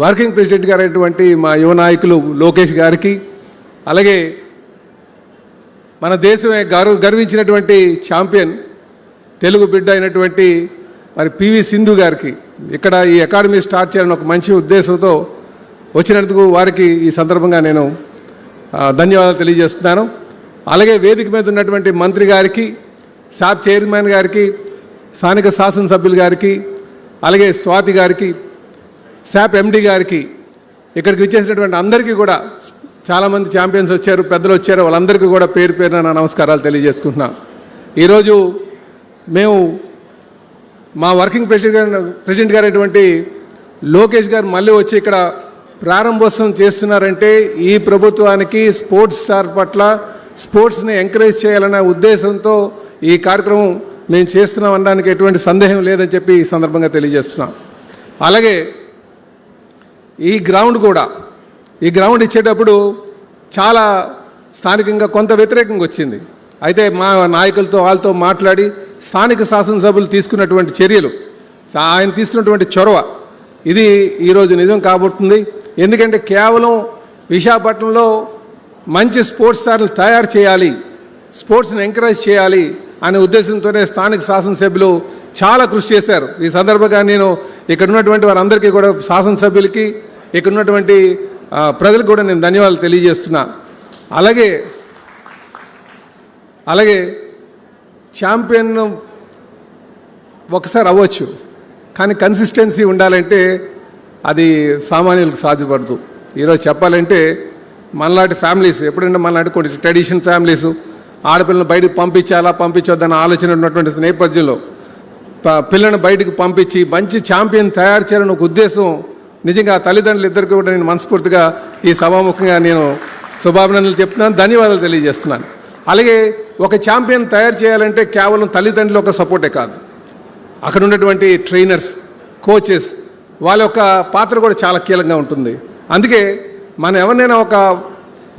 working president గారైనటువంటి మా యువ నాయకులు లోకేష్ గారికి, అలాగే మన దేశమే గర్వించినటువంటి ఛాంపియన్ తెలుగు బిడ్డ అయినటువంటి మరి పివి సింధు గారికి ఇక్కడ ఈ అకాడమీ స్టార్ట్ చేయాలని ఒక మంచి ఉద్దేశంతో వచ్చినందుకు వారికి ఈ సందర్భంగా నేను ధన్యవాదాలు తెలియజేస్తున్నాను. అలాగే వేదిక మీద ఉన్నటువంటి మంత్రి గారికి, శాప్ చైర్మన్ గారికి, స్థానిక శాసనసభ్యులు గారికి, అలాగే స్వాతి గారికి, శాప్ ఎండి గారికి, ఇక్కడికి విచ్చేసినటువంటి అందరికీ కూడా చాలామంది ఛాంపియన్స్ వచ్చారు, పెద్దలు వచ్చారు, వాళ్ళందరికీ కూడా పేరు పేరున నా నమస్కారాలు తెలియజేసుకుంటున్నాను. ఈరోజు మేము మా వర్కింగ్ ప్రెసిడెంట్ గారైనటువంటి లోకేష్ గారు మళ్ళీ వచ్చి ఇక్కడ ప్రారంభోత్సవం చేస్తున్నారంటే ఈ ప్రభుత్వానికి స్పోర్ట్స్ స్టార్ పట్ల స్పోర్ట్స్ని ఎంకరేజ్ చేయాలనే ఉద్దేశంతో ఈ కార్యక్రమం మేము చేస్తున్నాం అనడానికి ఎటువంటి సందేహం లేదని చెప్పి ఈ సందర్భంగా తెలియజేస్తున్నాం. అలాగే ఈ గ్రౌండ్ ఇచ్చేటప్పుడు చాలా స్థానికంగా కొంత వ్యతిరేకంగా వచ్చింది. అయితే మా నాయకులతో వాళ్ళతో మాట్లాడి స్థానిక శాసనసభ్యులు తీసుకున్నటువంటి చర్యలు, ఆయన తీసుకున్నటువంటి చొరవ ఇది ఈరోజు నిజం కాబోతుంది. ఎందుకంటే కేవలం విశాఖపట్నంలో మంచి స్పోర్ట్స్ స్టార్లు తయారు చేయాలి, స్పోర్ట్స్ని ఎంకరేజ్ చేయాలి అనే ఉద్దేశంతోనే స్థానిక శాసనసభ్యులు చాలా కృషి చేశారు. ఈ సందర్భంగా నేను ఇక్కడ ఉన్నటువంటి వారందరికీ కూడా, శాసనసభ్యులకి, ఇక్కడ ఉన్నటువంటి ప్రజలకు కూడా నేను ధన్యవాదాలు తెలియజేస్తున్నా. అలాగే ఛాంపియన్ ఒకసారి అవ్వచ్చు, కానీ కన్సిస్టెన్సీ ఉండాలంటే అది సామాన్యులకు సాధ్యపడదు. ఈరోజు చెప్పాలంటే మనలాంటి ఫ్యామిలీస్, ఎప్పుడంటే మనలాంటి కొన్ని ట్రెడిషన్ ఫ్యామిలీస్ ఆడపిల్లలను బయటకు పంపించొద్దన్న ఆలోచన ఉన్నటువంటి నేపథ్యంలో పిల్లలను బయటకు పంపించి మంచి ఛాంపియన్ తయారు చేయాలని ఒక ఉద్దేశం నిజంగా తల్లిదండ్రులు ఇద్దరికి కూడా నేను మనస్ఫూర్తిగా ఈ సభాముఖంగా నేను శుభాభినందనలు చెప్తున్నాను, ధన్యవాదాలు తెలియజేస్తున్నాను. అలాగే ఒక ఛాంపియన్ తయారు చేయాలంటే కేవలం తల్లిదండ్రుల ఒక సపోర్టే కాదు, అక్కడ ఉన్నటువంటి ట్రైనర్స్, కోచెస్, వాళ్ళ యొక్క పాత్ర కూడా చాలా కీలకంగా ఉంటుంది. అందుకే మనం ఎవరినైనా ఒక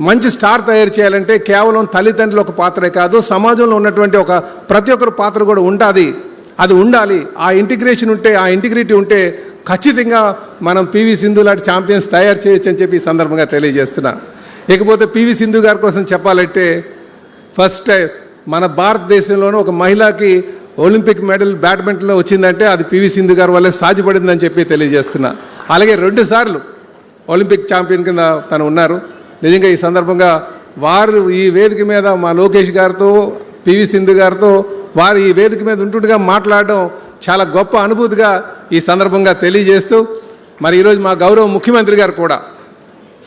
మంచి స్టార్ తయారు చేయాలంటే కేవలం తల్లిదండ్రుల ఒక పాత్రే కాదు, సమాజంలో ఉన్నటువంటి ఒక ప్రతి ఒక్కరి పాత్ర కూడా అది ఉండాలి. ఆ ఇంటిగ్రేషన్ ఉంటే, ఆ ఇంటిగ్రిటీ ఉంటే ఖచ్చితంగా మనం పివి సింధు లాంటి ఛాంపియన్స్ తయారు చేయొచ్చు అని చెప్పి ఈ సందర్భంగా తెలియజేస్తున్నా. ఇకపోతే పివి సింధు గారి కోసం చెప్పాలంటే ఫస్ట్ మన భారతదేశంలోనూ ఒక మహిళకి ఒలింపిక్ మెడల్ బ్యాడ్మింటన్లో వచ్చిందంటే అది పివి సింధు గారి వల్లే సాధ్యపడిందని చెప్పి తెలియజేస్తున్నా. అలాగే 2 సార్లు ఒలింపిక్ ఛాంపియన్ కింద తను ఉన్నారు. నిజంగా ఈ సందర్భంగా వారు ఈ వేదిక మీద మా లోకేష్ గారితో, పివి సింధు గారితో వారు ఈ వేదిక మీద ఉంటుండగా మాట్లాడడం చాలా గొప్ప అనుభూతిగా ఈ సందర్భంగా తెలియజేస్తూ, మరి ఈరోజు మా గౌరవ ముఖ్యమంత్రి గారు కూడా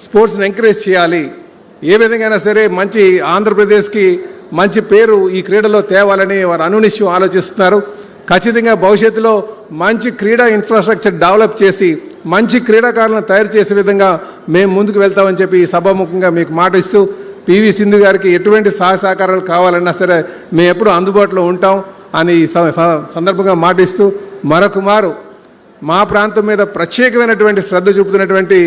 స్పోర్ట్స్ని ఎంకరేజ్ చేయాలి, ఏ విధంగా సరే మంచి ఆంధ్రప్రదేశ్కి మంచి పేరు ఈ క్రీడలో తేవాలని వారు అనునిశ్యం ఆలోచిస్తున్నారు. ఖచ్చితంగా భవిష్యత్తులో మంచి క్రీడా ఇన్ఫ్రాస్ట్రక్చర్ డెవలప్ చేసి మంచి క్రీడాకారులను తయారు చేసే విధంగా మేము ముందుకు వెళ్తామని చెప్పి ఈ సభాముఖంగా మీకు మాట ఇస్తూ, పివి సింధు గారికి ఎటువంటి సహకారాలు కావాలన్నా సరే మేము ఎప్పుడూ అందుబాటులో ఉంటాం అని ఈ సందర్భంగా మాట ఇస్తూ, మరొకమారు మా ప్రాంతం మీద ప్రత్యేకమైనటువంటి శ్రద్ధ చూపుతున్నటువంటి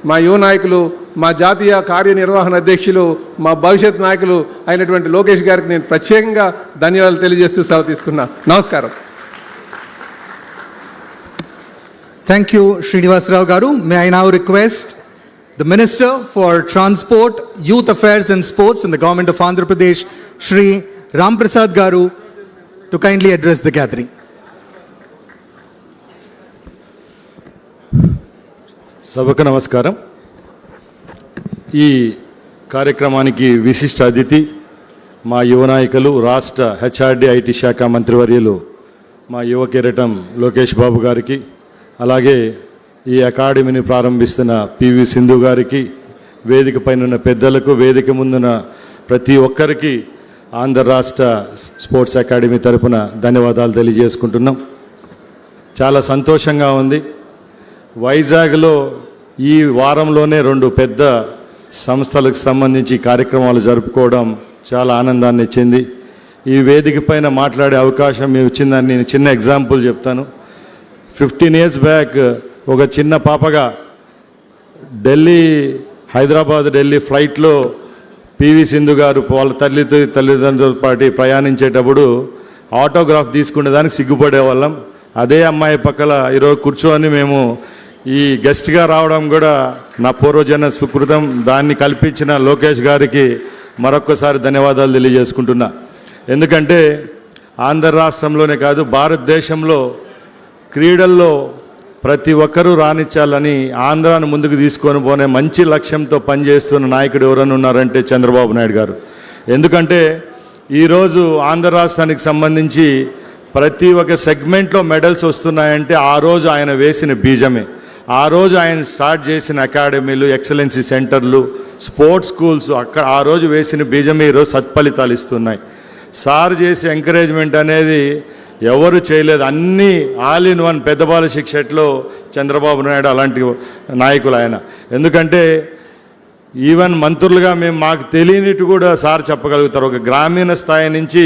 మా యువ నాయకులు, మా జాతీయ కార్యనిర్వహణ అధ్యక్షులు, మా భవిష్యత్ నాయకులు అయినటువంటి లోకేష్ గారికి నేను ప్రత్యేకంగా ధన్యవాదాలు తెలియజేస్తూ సెలవు తీసుకున్నా. నమస్కారం. Thank you, Srinivasarao Garu. May I now request the Minister for Transport, Youth Affairs and Sports in the Government of Andhra Pradesh, Shri Ram Prasad Garu, to kindly address the gathering. సభకు నమస్కారం. ఈ కార్యక్రమానికి విశిష్ట అతిథి మా యువ నాయకులు, రాష్ట్ర హెచ్ఆర్డి ఐటీ శాఖ మంత్రివర్యులు మా యువ కిరీటం లోకేష్ బాబు గారికి, అలాగే ఈ అకాడమీని ప్రారంభిస్తున్న పివి సింధు గారికి, వేదిక పైన ఉన్న పెద్దలకు, వేదిక ముందున్న ప్రతి ఒక్కరికి ఆంధ్ర రాష్ట్ర స్పోర్ట్స్ అకాడమీ తరపున ధన్యవాదాలు తెలియజేసుకుంటున్నాం. చాలా సంతోషంగా ఉంది. వైజాగ్లో ఈ వారంలోనే 2 పెద్ద సంస్థలకు సంబంధించి కార్యక్రమాలు జరుపుకోవడం చాలా ఆనందాన్ని ఇచ్చింది. ఈ వేదిక పైన మాట్లాడే అవకాశం మీకు వచ్చిందని నేను చిన్న ఎగ్జాంపుల్ చెప్తాను. 15 years బ్యాక్ ఒక చిన్న పాపగా హైదరాబాద్ ఢిల్లీ ఫ్లైట్లో పివి సింధు గారు వాళ్ళ తల్లిదండ్రులతో పాటు ప్రయాణించేటప్పుడు ఆటోగ్రాఫ్ తీసుకునేదానికి సిగ్గుపడేవాళ్ళం. అదే అమ్మాయి పక్కల ఈరోజు కూర్చొని మేము ఈ గెస్ట్గా రావడం కూడా నా పూర్వజన్మ సుకృతం. దాన్ని కల్పించిన లోకేష్ గారికి మరొక్కసారి ధన్యవాదాలు తెలియజేసుకుంటున్నా. ఎందుకంటే ఆంధ్ర రాష్ట్రంలోనే కాదు, భారతదేశంలో క్రీడల్లో ప్రతి ఒక్కరూ రాణించాలని ఆంధ్రాను ముందుకు తీసుకొని పోనే మంచి లక్ష్యంతో పనిచేస్తున్న నాయకుడు ఎవరైనా ఉన్నారంటే చంద్రబాబు నాయుడు గారు. ఎందుకంటే ఈరోజు ఆంధ్ర రాష్ట్రానికి సంబంధించి ప్రతి ఒక్క సెగ్మెంట్లో మెడల్స్ వస్తున్నాయంటే ఆ రోజు ఆయన వేసిన బీజమే. ఆ రోజు ఆయన స్టార్ట్ చేసిన అకాడమీలు, ఎక్సలెన్సీ సెంటర్లు, స్పోర్ట్స్ స్కూల్స్, అక్కడ ఆ రోజు వేసిన బీజమే ఈరోజు సత్ఫలితాలు ఇస్తున్నాయి. సార్ చేసే ఎంకరేజ్మెంట్ అనేది ఎవరు చేయలేదు. అన్నీ ఆల్ ఇన్ వన్ పెద్దబాల శిక్షట్లో చంద్రబాబు నాయుడు అలాంటి నాయకులు ఆయన. ఎందుకంటే ఈవెన్ మంత్రులుగా మాకు తెలియనిట్టు కూడా సార్ చెప్పగలుగుతారు. ఒక గ్రామీణ స్థాయి నుంచి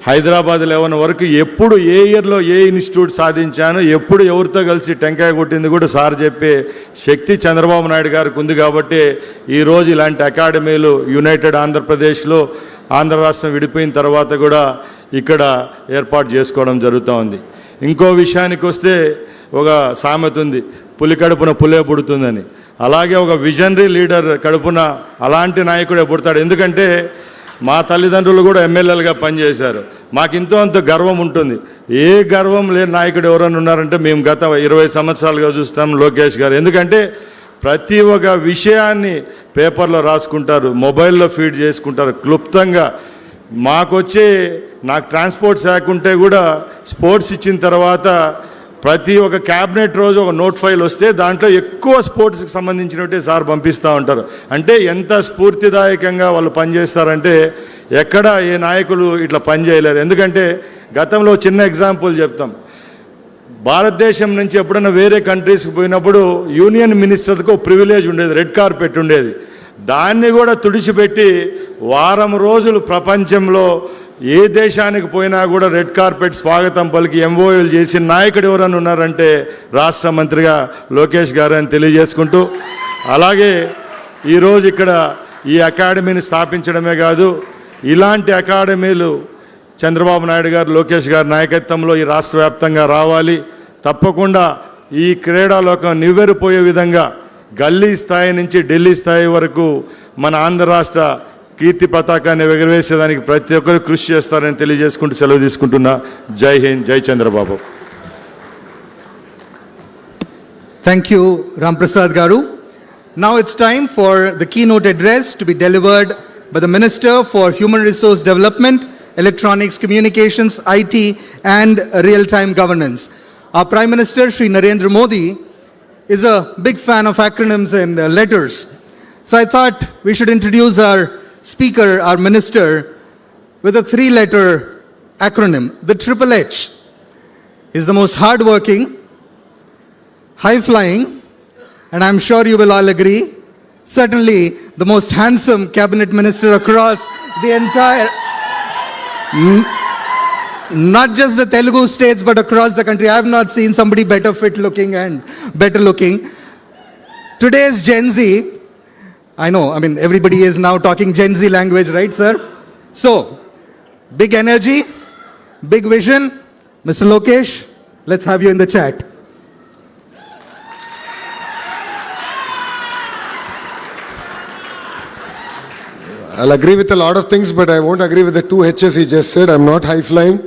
హైదరాబాద్ లెవెల్ వరకు ఎప్పుడు ఏ ఇయర్లో ఏ ఇన్స్టిట్యూట్ సాధించాను, ఎప్పుడు ఎవరితో కలిసి టెంకాయ కొట్టింది కూడా సార్ చెప్పే శక్తి చంద్రబాబు నాయుడు గారికి ఉంది. కాబట్టి ఈరోజు ఇలాంటి అకాడమీలు యునైటెడ్ ఆంధ్రప్రదేశ్లో ఆంధ్ర రాష్ట్రం విడిపోయిన తర్వాత కూడా ఇక్కడ ఏర్పాటు చేసుకోవడం జరుగుతూ ఉంది. ఇంకో విషయానికి వస్తే ఒక సామెత ఉంది, పులి కడుపున పులే పుడుతుందని. అలాగే ఒక విజనరీ లీడర్ కడుపున అలాంటి నాయకుడే పుడతాడు. ఎందుకంటే మా తల్లిదండ్రులు కూడా ఎమ్మెల్యేలుగా పనిచేశారు. మాకు ఇంతో అంత గర్వం ఉంటుంది. ఏ గర్వం లేని నాయకుడు ఎవరైనా ఉన్నారంటే మేము గత 20 సంవత్సరాలుగా చూస్తాం లోకేష్ గారు. ఎందుకంటే ప్రతి ఒక్క విషయాన్ని పేపర్లో రాసుకుంటారు, మొబైల్లో ఫీడ్ చేసుకుంటారు క్లుప్తంగా. నాకు ట్రాన్స్పోర్ట్ శాఖ ఉంటే కూడా స్పోర్ట్స్ ఇచ్చిన తర్వాత ప్రతి ఒక్క క్యాబినెట్ రోజు ఒక నోట్ ఫైల్ వస్తే దాంట్లో ఎక్కువ స్పోర్ట్స్కి సంబంధించినట్టే సార్ పంపిస్తూ ఉంటారు. అంటే ఎంత స్ఫూర్తిదాయకంగా వాళ్ళు పనిచేస్తారంటే ఎక్కడ ఏ నాయకులు ఇట్లా పనిచేయలేరు. ఎందుకంటే గతంలో చిన్న ఎగ్జాంపుల్ చెప్తాం. భారతదేశం నుంచి ఎప్పుడైనా వేరే కంట్రీస్కి పోయినప్పుడు యూనియన్ మినిస్టర్కి ఒక ప్రివిలేజ్ ఉండేది, రెడ్ కార్పెట్ ఉండేది. దాన్ని కూడా తుడిచిపెట్టి వారం రోజులు ప్రపంచంలో ఏ దేశానికి పోయినా కూడా రెడ్ కార్పెట్ స్వాగతం పలికి ఎంఓయూలు చేసిన నాయకుడు ఎవరైనా ఉన్నారంటే రాష్ట్ర మంత్రిగా లోకేష్ గారు అని తెలియజేసుకుంటూ, అలాగే ఈరోజు ఇక్కడ ఈ అకాడమీని స్థాపించడమే కాదు, ఇలాంటి అకాడమీలు చంద్రబాబు నాయుడు గారు లోకేష్ గారి నాయకత్వంలో ఈ రాష్ట్ర వ్యాప్తంగా రావాలి. తప్పకుండా ఈ క్రీడాలోకం నివ్వెరపోయే విధంగా గల్లీ స్థాయి నుంచి ఢిల్లీ స్థాయి వరకు మన ఆంధ్ర రాష్ట్ర కీర్తి పతాకాన్ని ఎగరవేసేదానికి ప్రతి ఒక్కరు కృషి చేస్తారని తెలియజేసుకుంటూ సెలవు తీసుకుంటున్నా. జై హింద్, జై Chandrababu. Thank you, Ram Prasad Garu. Now it's time for the keynote address to be delivered by the Minister for Human Resource Development, Electronics, Communications, IT and Real-Time Governance. Our Prime Minister, Shri Narendra Modi, is a big fan of acronyms and letters. So I thought we should introduce our speaker, our minister, with a 3-letter acronym. The Triple H is the most hardworking, high-flying, and I'm sure you will all agree, certainly the most handsome cabinet minister across the entire, not just the Telugu states, but across the country. I have not seen somebody better fit looking and better looking. Today's Gen Z, I know, everybody is now talking Gen Z language, right, sir? So, big energy, big vision. Mr. Lokesh, let's have you in the chat. I'll agree with a lot of things, but I won't agree with the 2 H's he just said. I'm not high-flying.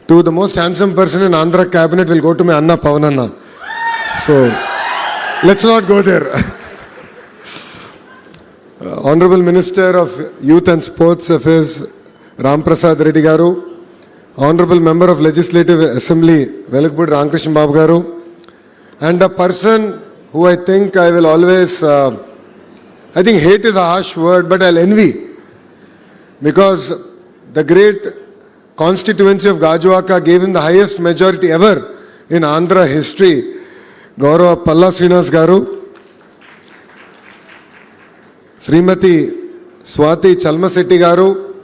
To the most handsome person in Andhra cabinet will go to my Anna Pavananna. So, let's not go there. Honorable Minister of Youth and Sports Affairs, Ram Prasad Reddy Garu, Honorable Member of Legislative Assembly, Velakpudi Ramkrishna Babu Garu, and a person who I think I will always, I think hate is a harsh word, but I'll envy, because the great constituency of Gajuwaka gave him the highest majority ever in Andhra history, Gaurav Palla Srinivas Garu, Srimati Swati Chalmasetti Garu,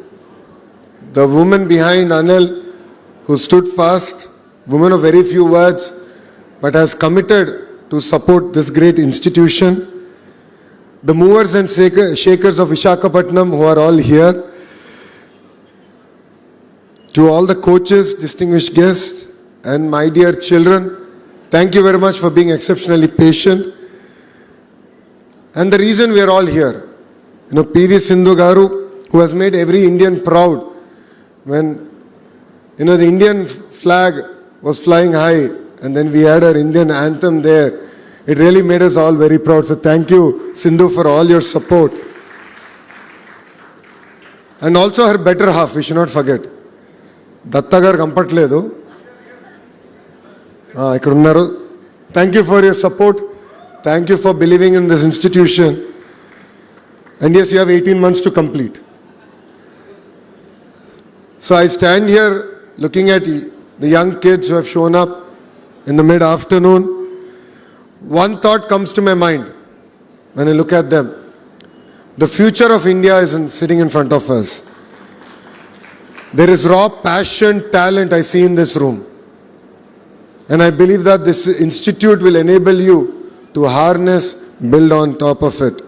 the woman behind Anil who stood fast, woman of very few words, but has committed to support this great institution. The movers and shakers of Visakhapatnam who are all here. To all the coaches, distinguished guests, and my dear children, thank you very much for being exceptionally patient. And the reason we are all here, PV Sindhu Garu, who has made every Indian proud when, the Indian flag was flying high and then we had our Indian anthem there. It really made us all very proud. So thank you, Sindhu, for all your support. And also her better half, we should not forget. Datta garu kampatledu. Ikkada unnaru. Thank you for your support. Thank you for believing in this institution. And yes, you have 18 months to complete. So I stand here looking at the young kids who have shown up in the mid-afternoon, one thought comes to my mind when I look at them. The future of India is sitting in front of us. There is raw passion, talent I see in this room. And I believe that this institute will enable you to harness, build on top of it.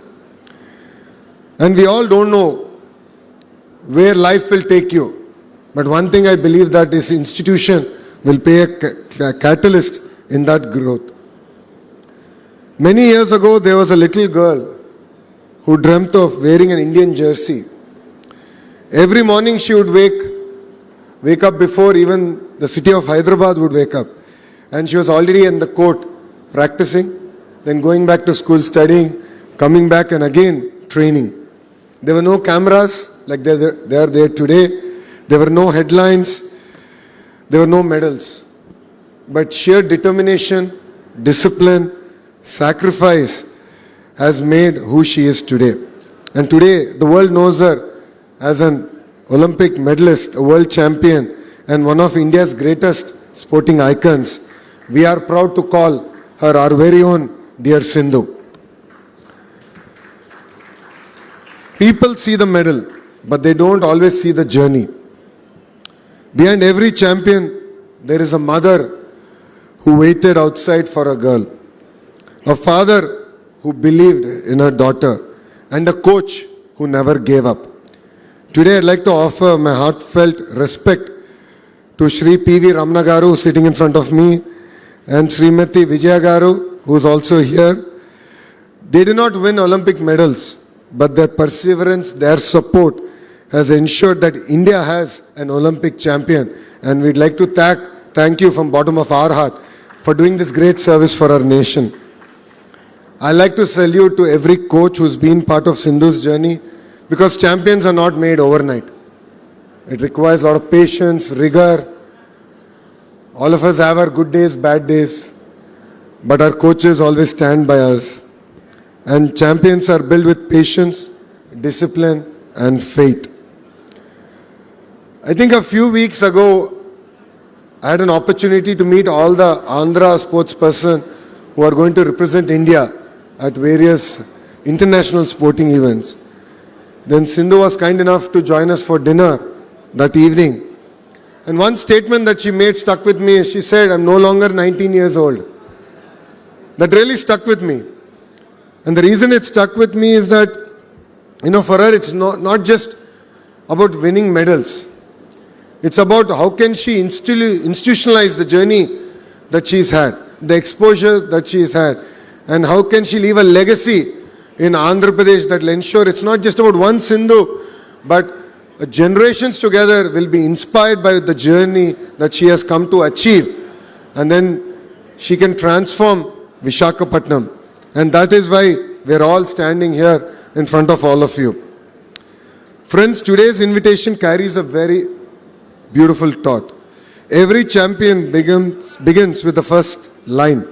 And we all don't know where life will take you. But one thing I believe that this institution will play a catalyst in that growth. Many years ago, there was a little girl who dreamt of wearing an Indian jersey. Every morning she would wake up before even the city of Hyderabad would wake up. And she was already in the court practicing, then going back to school studying, coming back and again training. There were no cameras like they are there today. There were no headlines. There were no medals. But sheer determination, discipline, sacrifice has made who she is today. And today, the world knows her as an Olympic medalist, a world champion, and one of India's greatest sporting icons. We are proud to call her our very own dear Sindhu. People see the medal, but they don't always see the journey. Behind every champion, there is a mother who waited outside for a girl, a father who believed in her daughter, and a coach who never gave up. Today, I'd like to offer my heartfelt respect to Shri P.V. Ramana Garu, sitting in front of me, and Srimati Vijaya Garu, who is also here. They did not win Olympic medals, but their perseverance, their support has ensured that India has an Olympic champion. And we'd like to thank you from bottom of our heart for doing this great service for our nation. I'd like to salute to every coach who's been part of Sindhu's journey, because champions are not made overnight. It requires a lot of patience, rigor. All of us have our good days, bad days, but our coaches always stand by us. And champions are built with patience, discipline, and faith. I think a few weeks ago, I had an opportunity to meet all the Andhra sportspersons who are going to represent India at various international sporting events. Then Sindhu was kind enough to join us for dinner that evening. And one statement that she made stuck with me. She said, "I'm no longer 19 years old." That really stuck with me. And the reason it stuck with me is that, for her, it's not just about winning medals. It's about how can she institutionalize the journey that she's had, the exposure that she's had, and how can she leave a legacy in Andhra Pradesh that will ensure it's not just about one Sindhu, but generations together will be inspired by the journey that she has come to achieve. And then she can transform Visakhapatnam. And that is why we're all standing here in front of all of you. Friends, today's invitation carries a very beautiful thought. Every champion begins with the first line.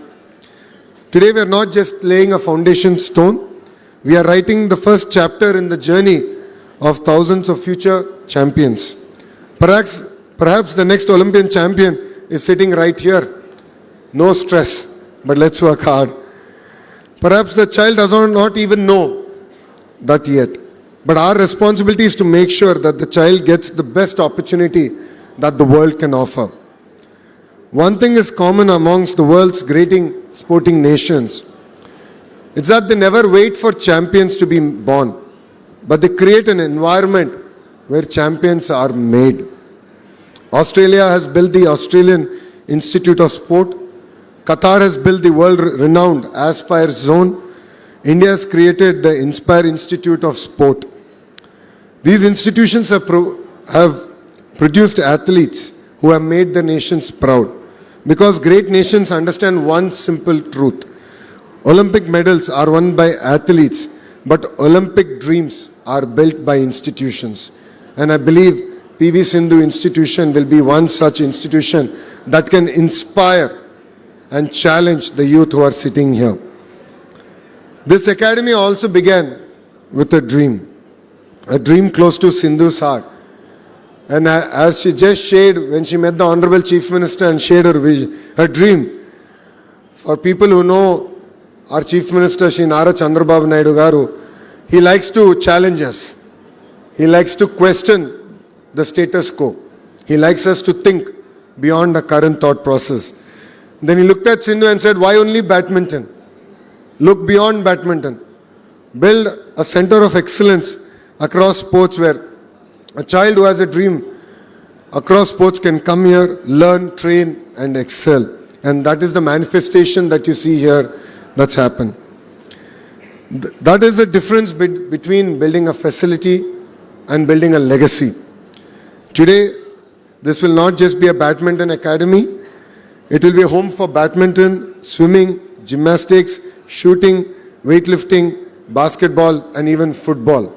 Today we are not just laying a foundation stone, we are writing the first chapter in the journey of thousands of future champions. Perhaps the next Olympian champion is sitting right here. No stress, but let's work hard. Perhaps the child does not even know that yet. But our responsibility is to make sure that the child gets the best opportunity that the world can offer. One thing is common amongst the world's great sporting nations. It's that they never wait for champions to be born, but they create an environment where champions are made. Australia has built the Australian Institute of Sport. Qatar has built the world-renowned Aspire Zone. India has created the Inspire Institute of Sport. These institutions have produced athletes who have made their nations proud. Because great nations understand one simple truth. Olympic medals are won by athletes, but Olympic dreams are built by institutions. And I believe PV Sindhu Institution will be one such institution that can inspire and challenge the youth who are sitting here. This academy also began with a dream close to Sindhu's heart. And as she just shared, when she met the Honorable Chief Minister and shared her vision, her dream, for people who know our Chief Minister, Shri Nara Chandrababu Naidu Garu, he likes to challenge us. He likes to question the status quo. He likes us to think beyond the current thought process. Then he looked at Sindhu and said, why only badminton? Look beyond badminton. Build a center of excellence across sports where a child who has a dream across sports can come here, learn, train and excel. And that is the manifestation that you see here that's happened. That is the difference between building a facility and building a legacy. Today, this will not just be a badminton academy. It will be a home for badminton, swimming, gymnastics, shooting, weightlifting, basketball and even football.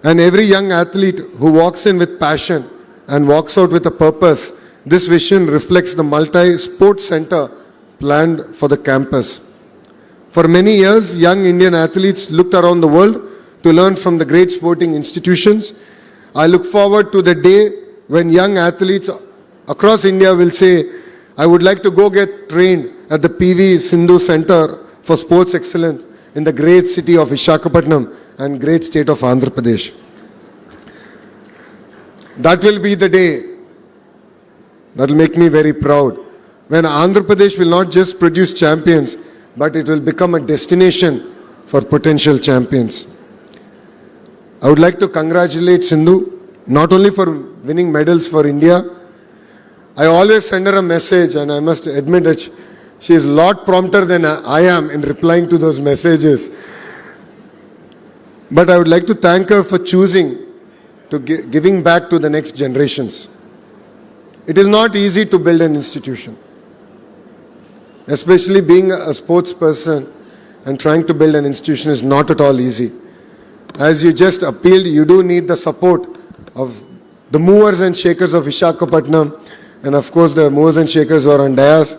And every young athlete who walks in with passion and walks out with a purpose, this vision reflects the multi-sport center planned for the campus. For many years, young Indian athletes looked around the world to learn from the great sporting institutions. I look forward to the day when young athletes across India will say, I would like to go get trained at the PV Sindhu Center for Sports Excellence in the great city of Visakhapatnam and great state of Andhra Pradesh. That will be the day that will make me very proud, when Andhra Pradesh will not just produce champions, but it will become a destination for potential champions. I would like to congratulate Sindhu, not only for winning medals for India. I always send her a message, and I must admit that she is a lot prompter than I am in replying to those messages. But I would like to thank her for choosing to giving back to the next generations. It is not easy to build an institution, especially being a sports person and trying to build an institution is not at all easy. As you just appealed, you do need the support of the movers and shakers of Visakhapatnam, and of course the movers and shakers who are on dais.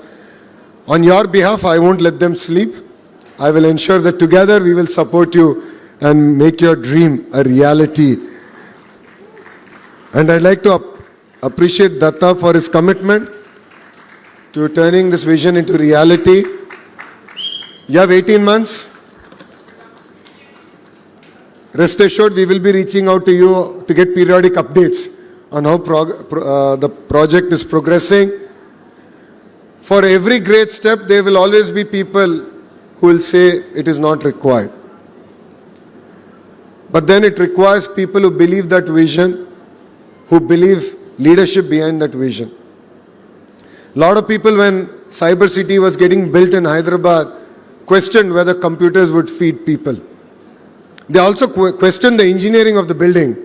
On your behalf, I won't let them sleep. I will ensure that together we will support you and make your dream a reality. And I'd like to appreciate Datta for his commitment to turning this vision into reality. You have 18 months. Rest assured, we will be reaching out to you to get periodic updates on how the project is progressing. For every great step, there will always be people who will say it is not required. But then it requires people who believe that vision, who believe leadership behind that vision. A lot of people, when Cyber City was getting built in Hyderabad, questioned whether computers would feed people. They also questioned the engineering of the building,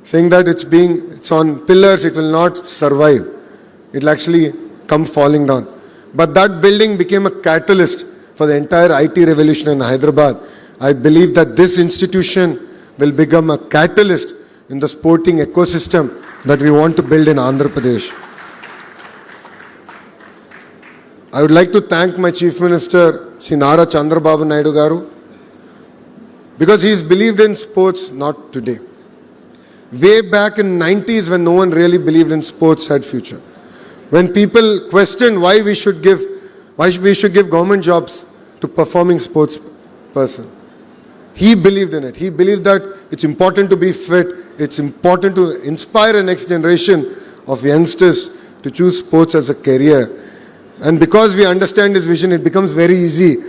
saying that it's on pillars, it will not survive. It will actually come falling down. But that building became a catalyst for the entire IT revolution in Hyderabad. I believe that this institution will become a catalyst in the sporting ecosystem that we want to build in Andhra Pradesh. I would like to thank my Chief Minister, Shri Nara Chandrababu Naidu Garu, because he's believed in sports not today. Way back in 90s, when no one really believed in sports had future. When people questioned why we should give government jobs to performing sports person. He believed in it. He believed that it's important to be fit. It's important to inspire the next generation of youngsters to choose sports as a career. And because we understand his vision, it becomes very easy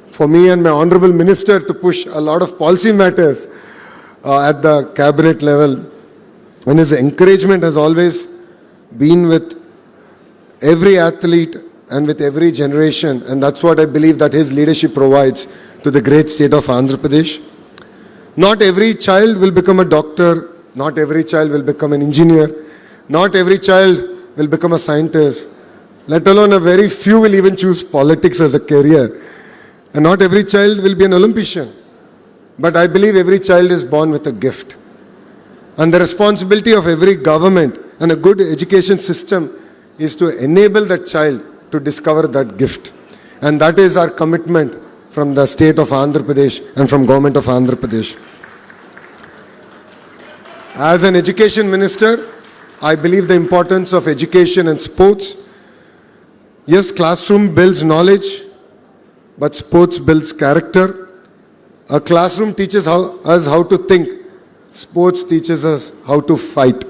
for me and my Honorable Minister to push a lot of policy matters at the cabinet level. And his encouragement has always been with every athlete and with every generation. And that's what I believe that his leadership provides to the great state of Andhra Pradesh. Not every child will become a doctor. Not every child will become an engineer. Not every child will become a scientist. Let alone a very few will even choose politics as a career. And not every child will be an Olympian. But I believe every child is born with a gift. And the responsibility of every government and a good education system is to enable that child to discover that gift. And that is our commitment from the state of Andhra Pradesh and from government of Andhra Pradesh. As an education minister, I believe the importance of education and sports. Yes, classroom builds knowledge, but sports builds character. A classroom teaches us how to think. Sports teaches us how to fight.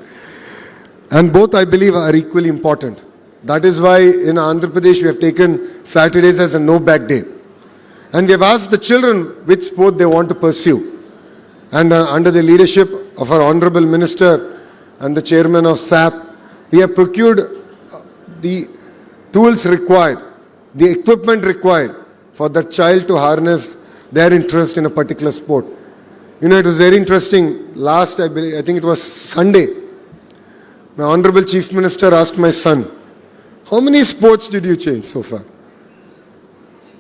And both, I believe, are equally important. That is why in Andhra Pradesh we have taken Saturdays as a no-back day. And we have asked the children which sport they want to pursue. And under the leadership of our Honorable Minister and the Chairman of SAP, we have procured the tools required, the equipment required for the child to harness their interest in a particular sport. You know, it was very interesting. Last, I think it was Sunday, my Honorable Chief Minister asked my son, how many sports did you change so far?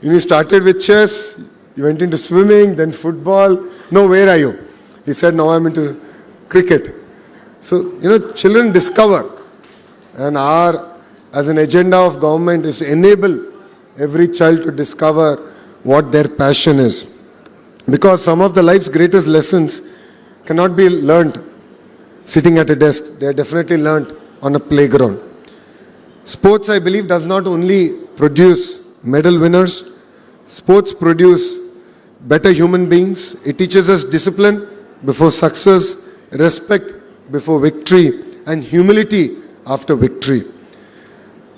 You started with chess, you went into swimming, then football. No, where are you? He said, now I'm into cricket. So, you know, children discover. And as an agenda of government, is to enable every child to discover what their passion is. Because some of the life's greatest lessons cannot be learnt sitting at a desk. They are definitely learnt on a playground. Sports, I believe, does not only produce medal winners. Sports produce better human beings. It teaches us discipline before success, respect before victory, and humility after victory.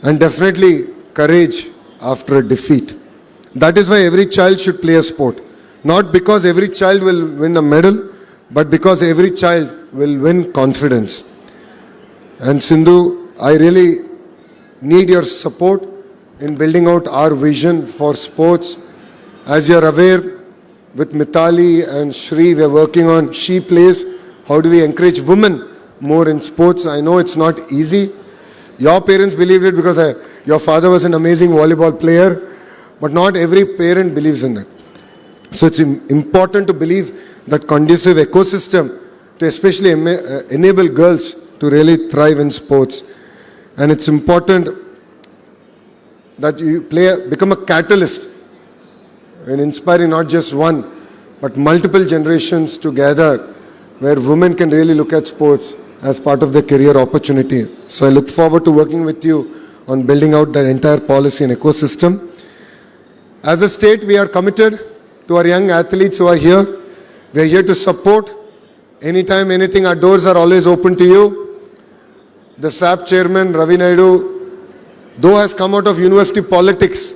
And definitely courage after a defeat. That is why every child should play a sport. Not because every child will win a medal, but because every child will win confidence. And Sindhu, I really need your support in building out our vision for sports. As you are aware, with Mitali and Shri, we are working on She Plays. How do we encourage women more in sports? I know it's not easy. Your parents believed it because your father was an amazing volleyball player, but not every parent believes in that. So it's important to believe that conducive ecosystem to especially enable girls to really thrive in sports. And it's important that you become a catalyst in inspiring not just one, but multiple generations together, where women can really look at sports as part of their career opportunity. So I look forward to working with you on building out that entire policy and ecosystem. As a state, we are committed to our young athletes who are here. We are here to support. Anytime, anything, our doors are always open to you. The SAP chairman, Ravi Naidu, though has come out of university politics,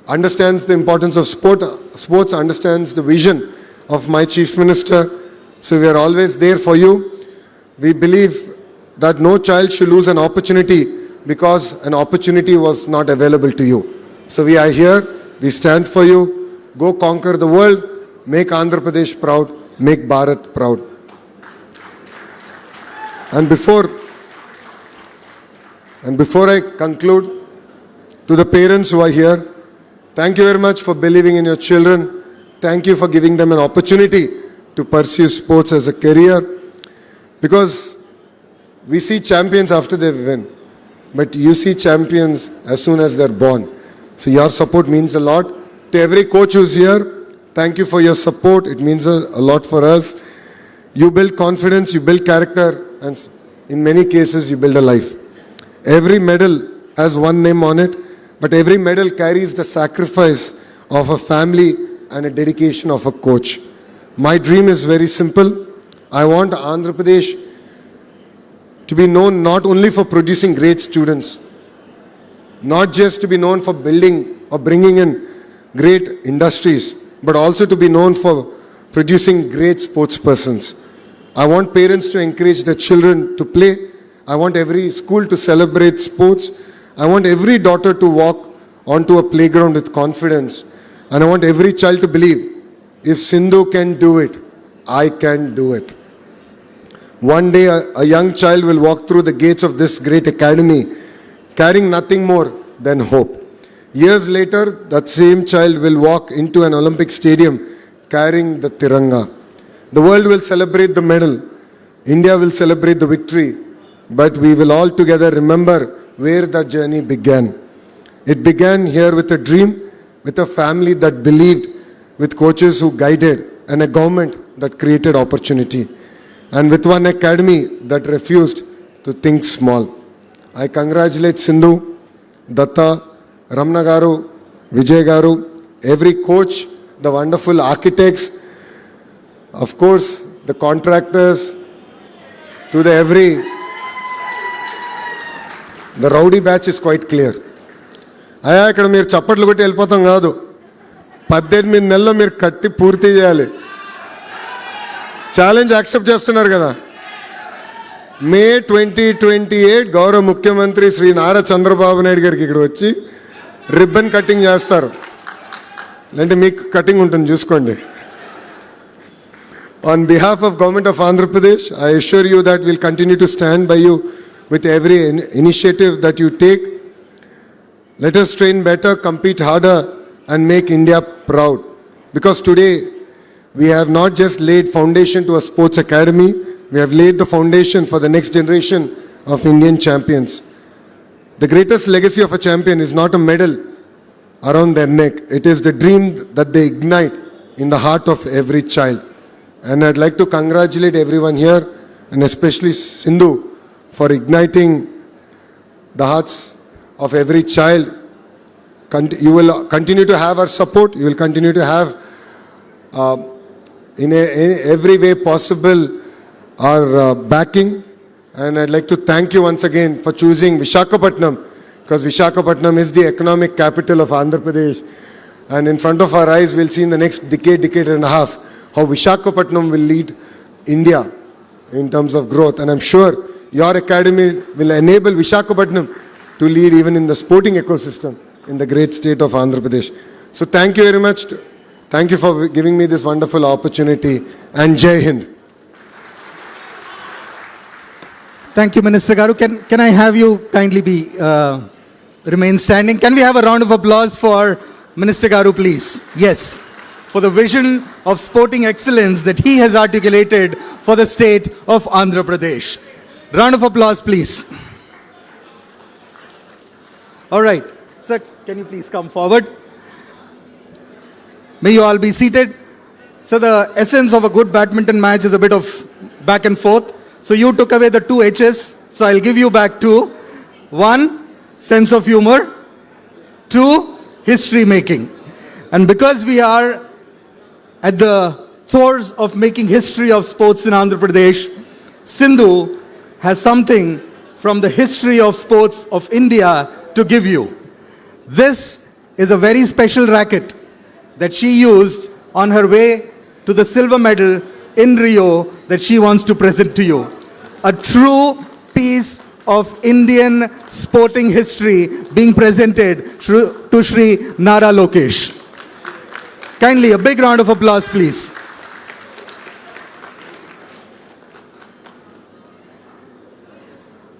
understands the importance of sports, understands the vision of my chief minister. So we are always there for you. We believe that no child should lose an opportunity because an opportunity was not available to you. So we are here, we stand for you. Go conquer the world, make Andhra Pradesh proud, make Bharat proud. And before I conclude, to the parents who are here, thank you very much for believing in your children. Thank you for giving them an opportunity to pursue sports as a career. Because we see champions after they win, but you see champions as soon as they're born. So your support means a lot. To every coach who's here, thank you for your support. It means a lot for us. You build confidence, you build character, and in many cases, you build a life. Every medal has one name on it, but every medal carries the sacrifice of a family and a dedication of a coach. My dream is very simple. I want Andhra Pradesh to be known not only for producing great students, not just to be known for building or bringing in great industries, but also to be known for producing great sports persons. I want parents to encourage their children to play. I want every school to celebrate sports. I want every daughter to walk onto a playground with confidence. And I want every child to believe, if Sindhu can do it, I can do it. One day a young child will walk through the gates of this great academy carrying nothing more than hope. Years later, that same child will walk into an Olympic stadium carrying the Tiranga. The world will celebrate the medal. India will celebrate the victory. But we will all together remember where that journey began. It began here with a dream, with a family that believed, with coaches who guided, and a government that created opportunity. And with one academy that refused to think small. I congratulate Sindhu, Datta, Ramna Garu, Vijay Garu, every coach, the wonderful architects, of course, the contractors, to the rowdy batch is quite clear. అయ్యా ఇక్కడ మీరు చప్పట్లు కొట్టి వెళ్ళిపోతాం కాదు, 18 నెలల్లో మీరు కట్టి పూర్తి చేయాలి. ఛాలెంజ్ యాక్సెప్ట్ చేస్తున్నారు కదా. మే 2028 గౌరవ ముఖ్యమంత్రి శ్రీ నారా చంద్రబాబు నాయుడు గారికి ఇక్కడ వచ్చి రిబ్బన్ కటింగ్ చేస్తారు. అంటే మీకు కటింగ్ ఉంటుంది చూసుకోండి. On behalf of Government of Andhra Pradesh, I assure you that we'll continue to stand by you with every initiative that you take. Let us train better, compete harder, and make India proud. Because today, we have not just laid foundation to a sports academy, we have laid the foundation for the next generation of Indian champions. The greatest legacy of a champion is not a medal around their neck. It is the dream that they ignite in the heart of every child. And I'd like to congratulate everyone here, and especially Sindhu, for igniting the hearts of every child. You will continue to have our support. You will continue to have, in every way possible, our backing. And I'd like to thank you once again for choosing Visakhapatnam, because Visakhapatnam is the economic capital of Andhra Pradesh. And in front of our eyes, we'll see in the next decade and a half, how Visakhapatnam will lead India in terms of growth. And I'm sure your academy will enable Visakhapatnam to lead even in the sporting ecosystem in the great state of Andhra Pradesh. So thank you very much. Thank you for giving me this wonderful opportunity. And Jai Hind. Thank you, Minister Garu. Can I have you kindly remain standing? Can we have a round of applause for Minister Garu, please? Yes. For the vision of sporting excellence that he has articulated for the state of Andhra Pradesh. Round of applause, please. All right. Sir, can you please come forward? May you all be seated. So the essence of a good badminton match is a bit of back and forth. So you took away the 2 H's. So I'll give you back 2. 1, sense of humor. 2, history making. And because we are at the throes of making history of sports in Andhra Pradesh, Sindhu has something from the history of sports of India to give you. This is a very special racket that she used on her way to the silver medal in Rio that she wants to present to you. A true piece of Indian sporting history being presented to Shri Nara Lokesh. Kindly, a big round of applause, please.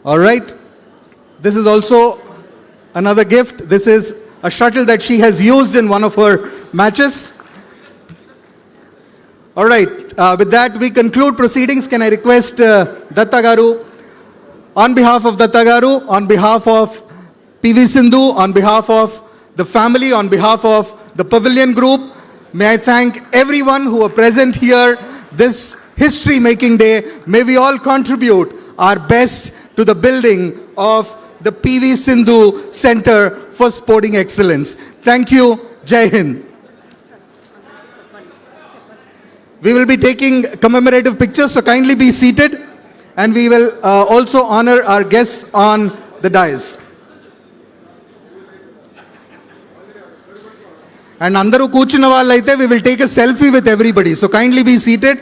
All right. This is also another gift. This is a shuttle that she has used in one of her matches. All right. With that, we conclude proceedings. Can I request Datta Garu, on behalf of Datta Garu, on behalf of PV Sindhu, on behalf of the family, on behalf of the Pavilion Group, may I thank everyone who are present here this history-making day. May we all contribute our best to the building of the PV Sindhu Center for Sporting Excellence. Thank you. Jai Hind. We will be taking commemorative pictures, so kindly be seated. And we will also honor our guests on the dais. And andaru కూర్చున్న వాళ్ళైతే we will take a selfie with everybody. So kindly be seated.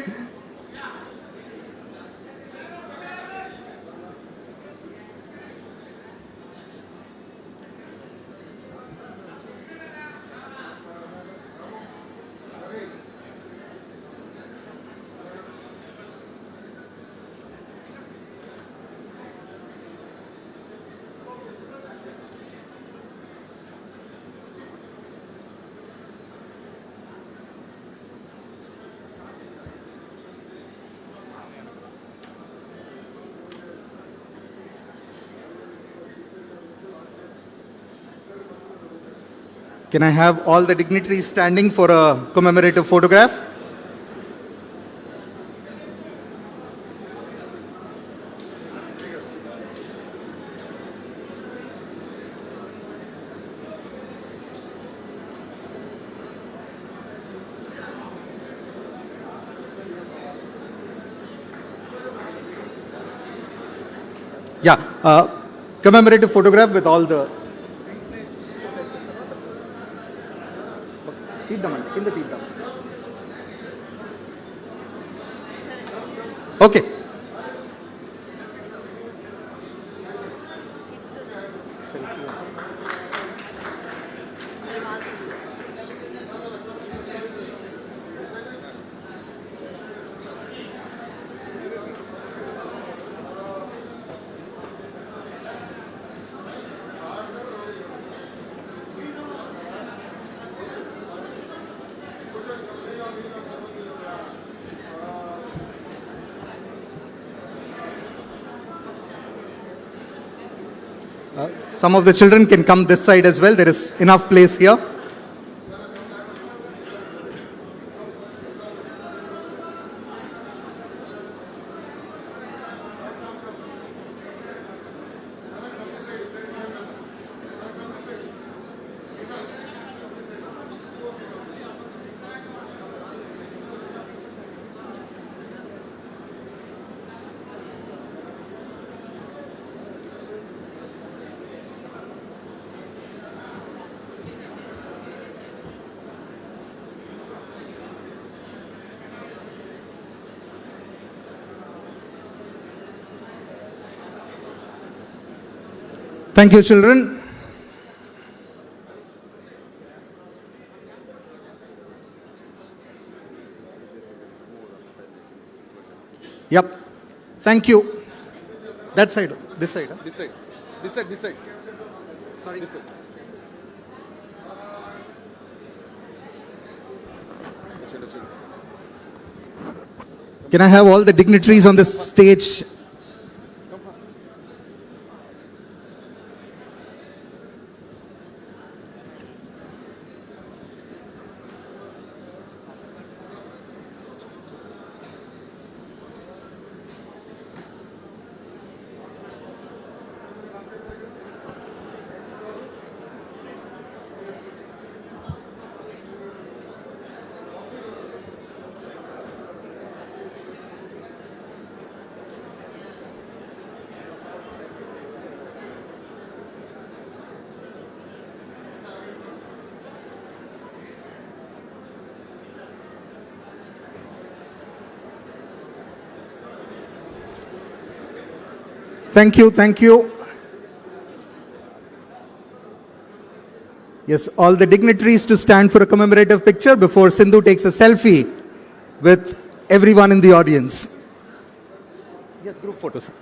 Can I have all the dignitaries standing for a commemorative photograph? Yeah, commemorative photograph with all the. Okay. Some of the children can come this side as well. There is enough place here. Thank you, children. Yep. Thank you. That side. This side. Huh? This side. This side. This side. Sorry. This side. Can I have all the dignitaries on the stage? Thank you, thank you. Yes, all the dignitaries to stand for a commemorative picture before Sindhu takes a selfie with everyone in the audience. Yes, group photos.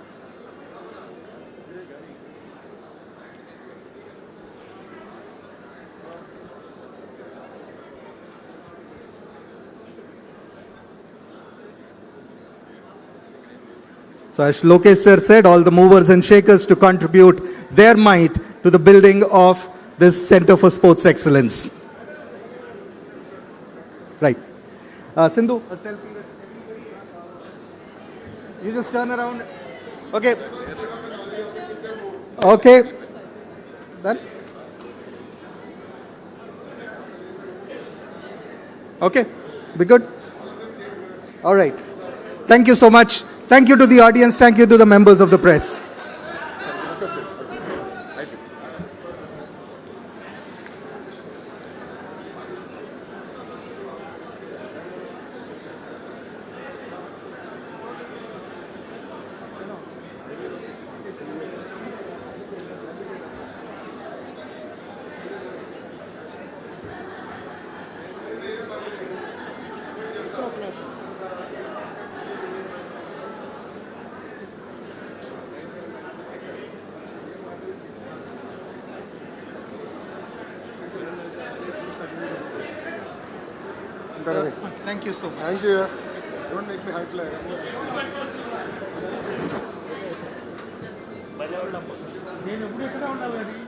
So as Lokesh sir said, all the movers and shakers to contribute their might to the building of this Center for Sports Excellence. Right. Sindhu, a selfie with everybody. You just turn around. Okay. Okay. Done? Okay. Be good? All right. Thank you so much. Thank you to the audience. Thank you to the members of the press. Thank you so much. Thank you. Don't make me high flyer. నేను ఎప్పుడు ఎక్కడ ఉండాలి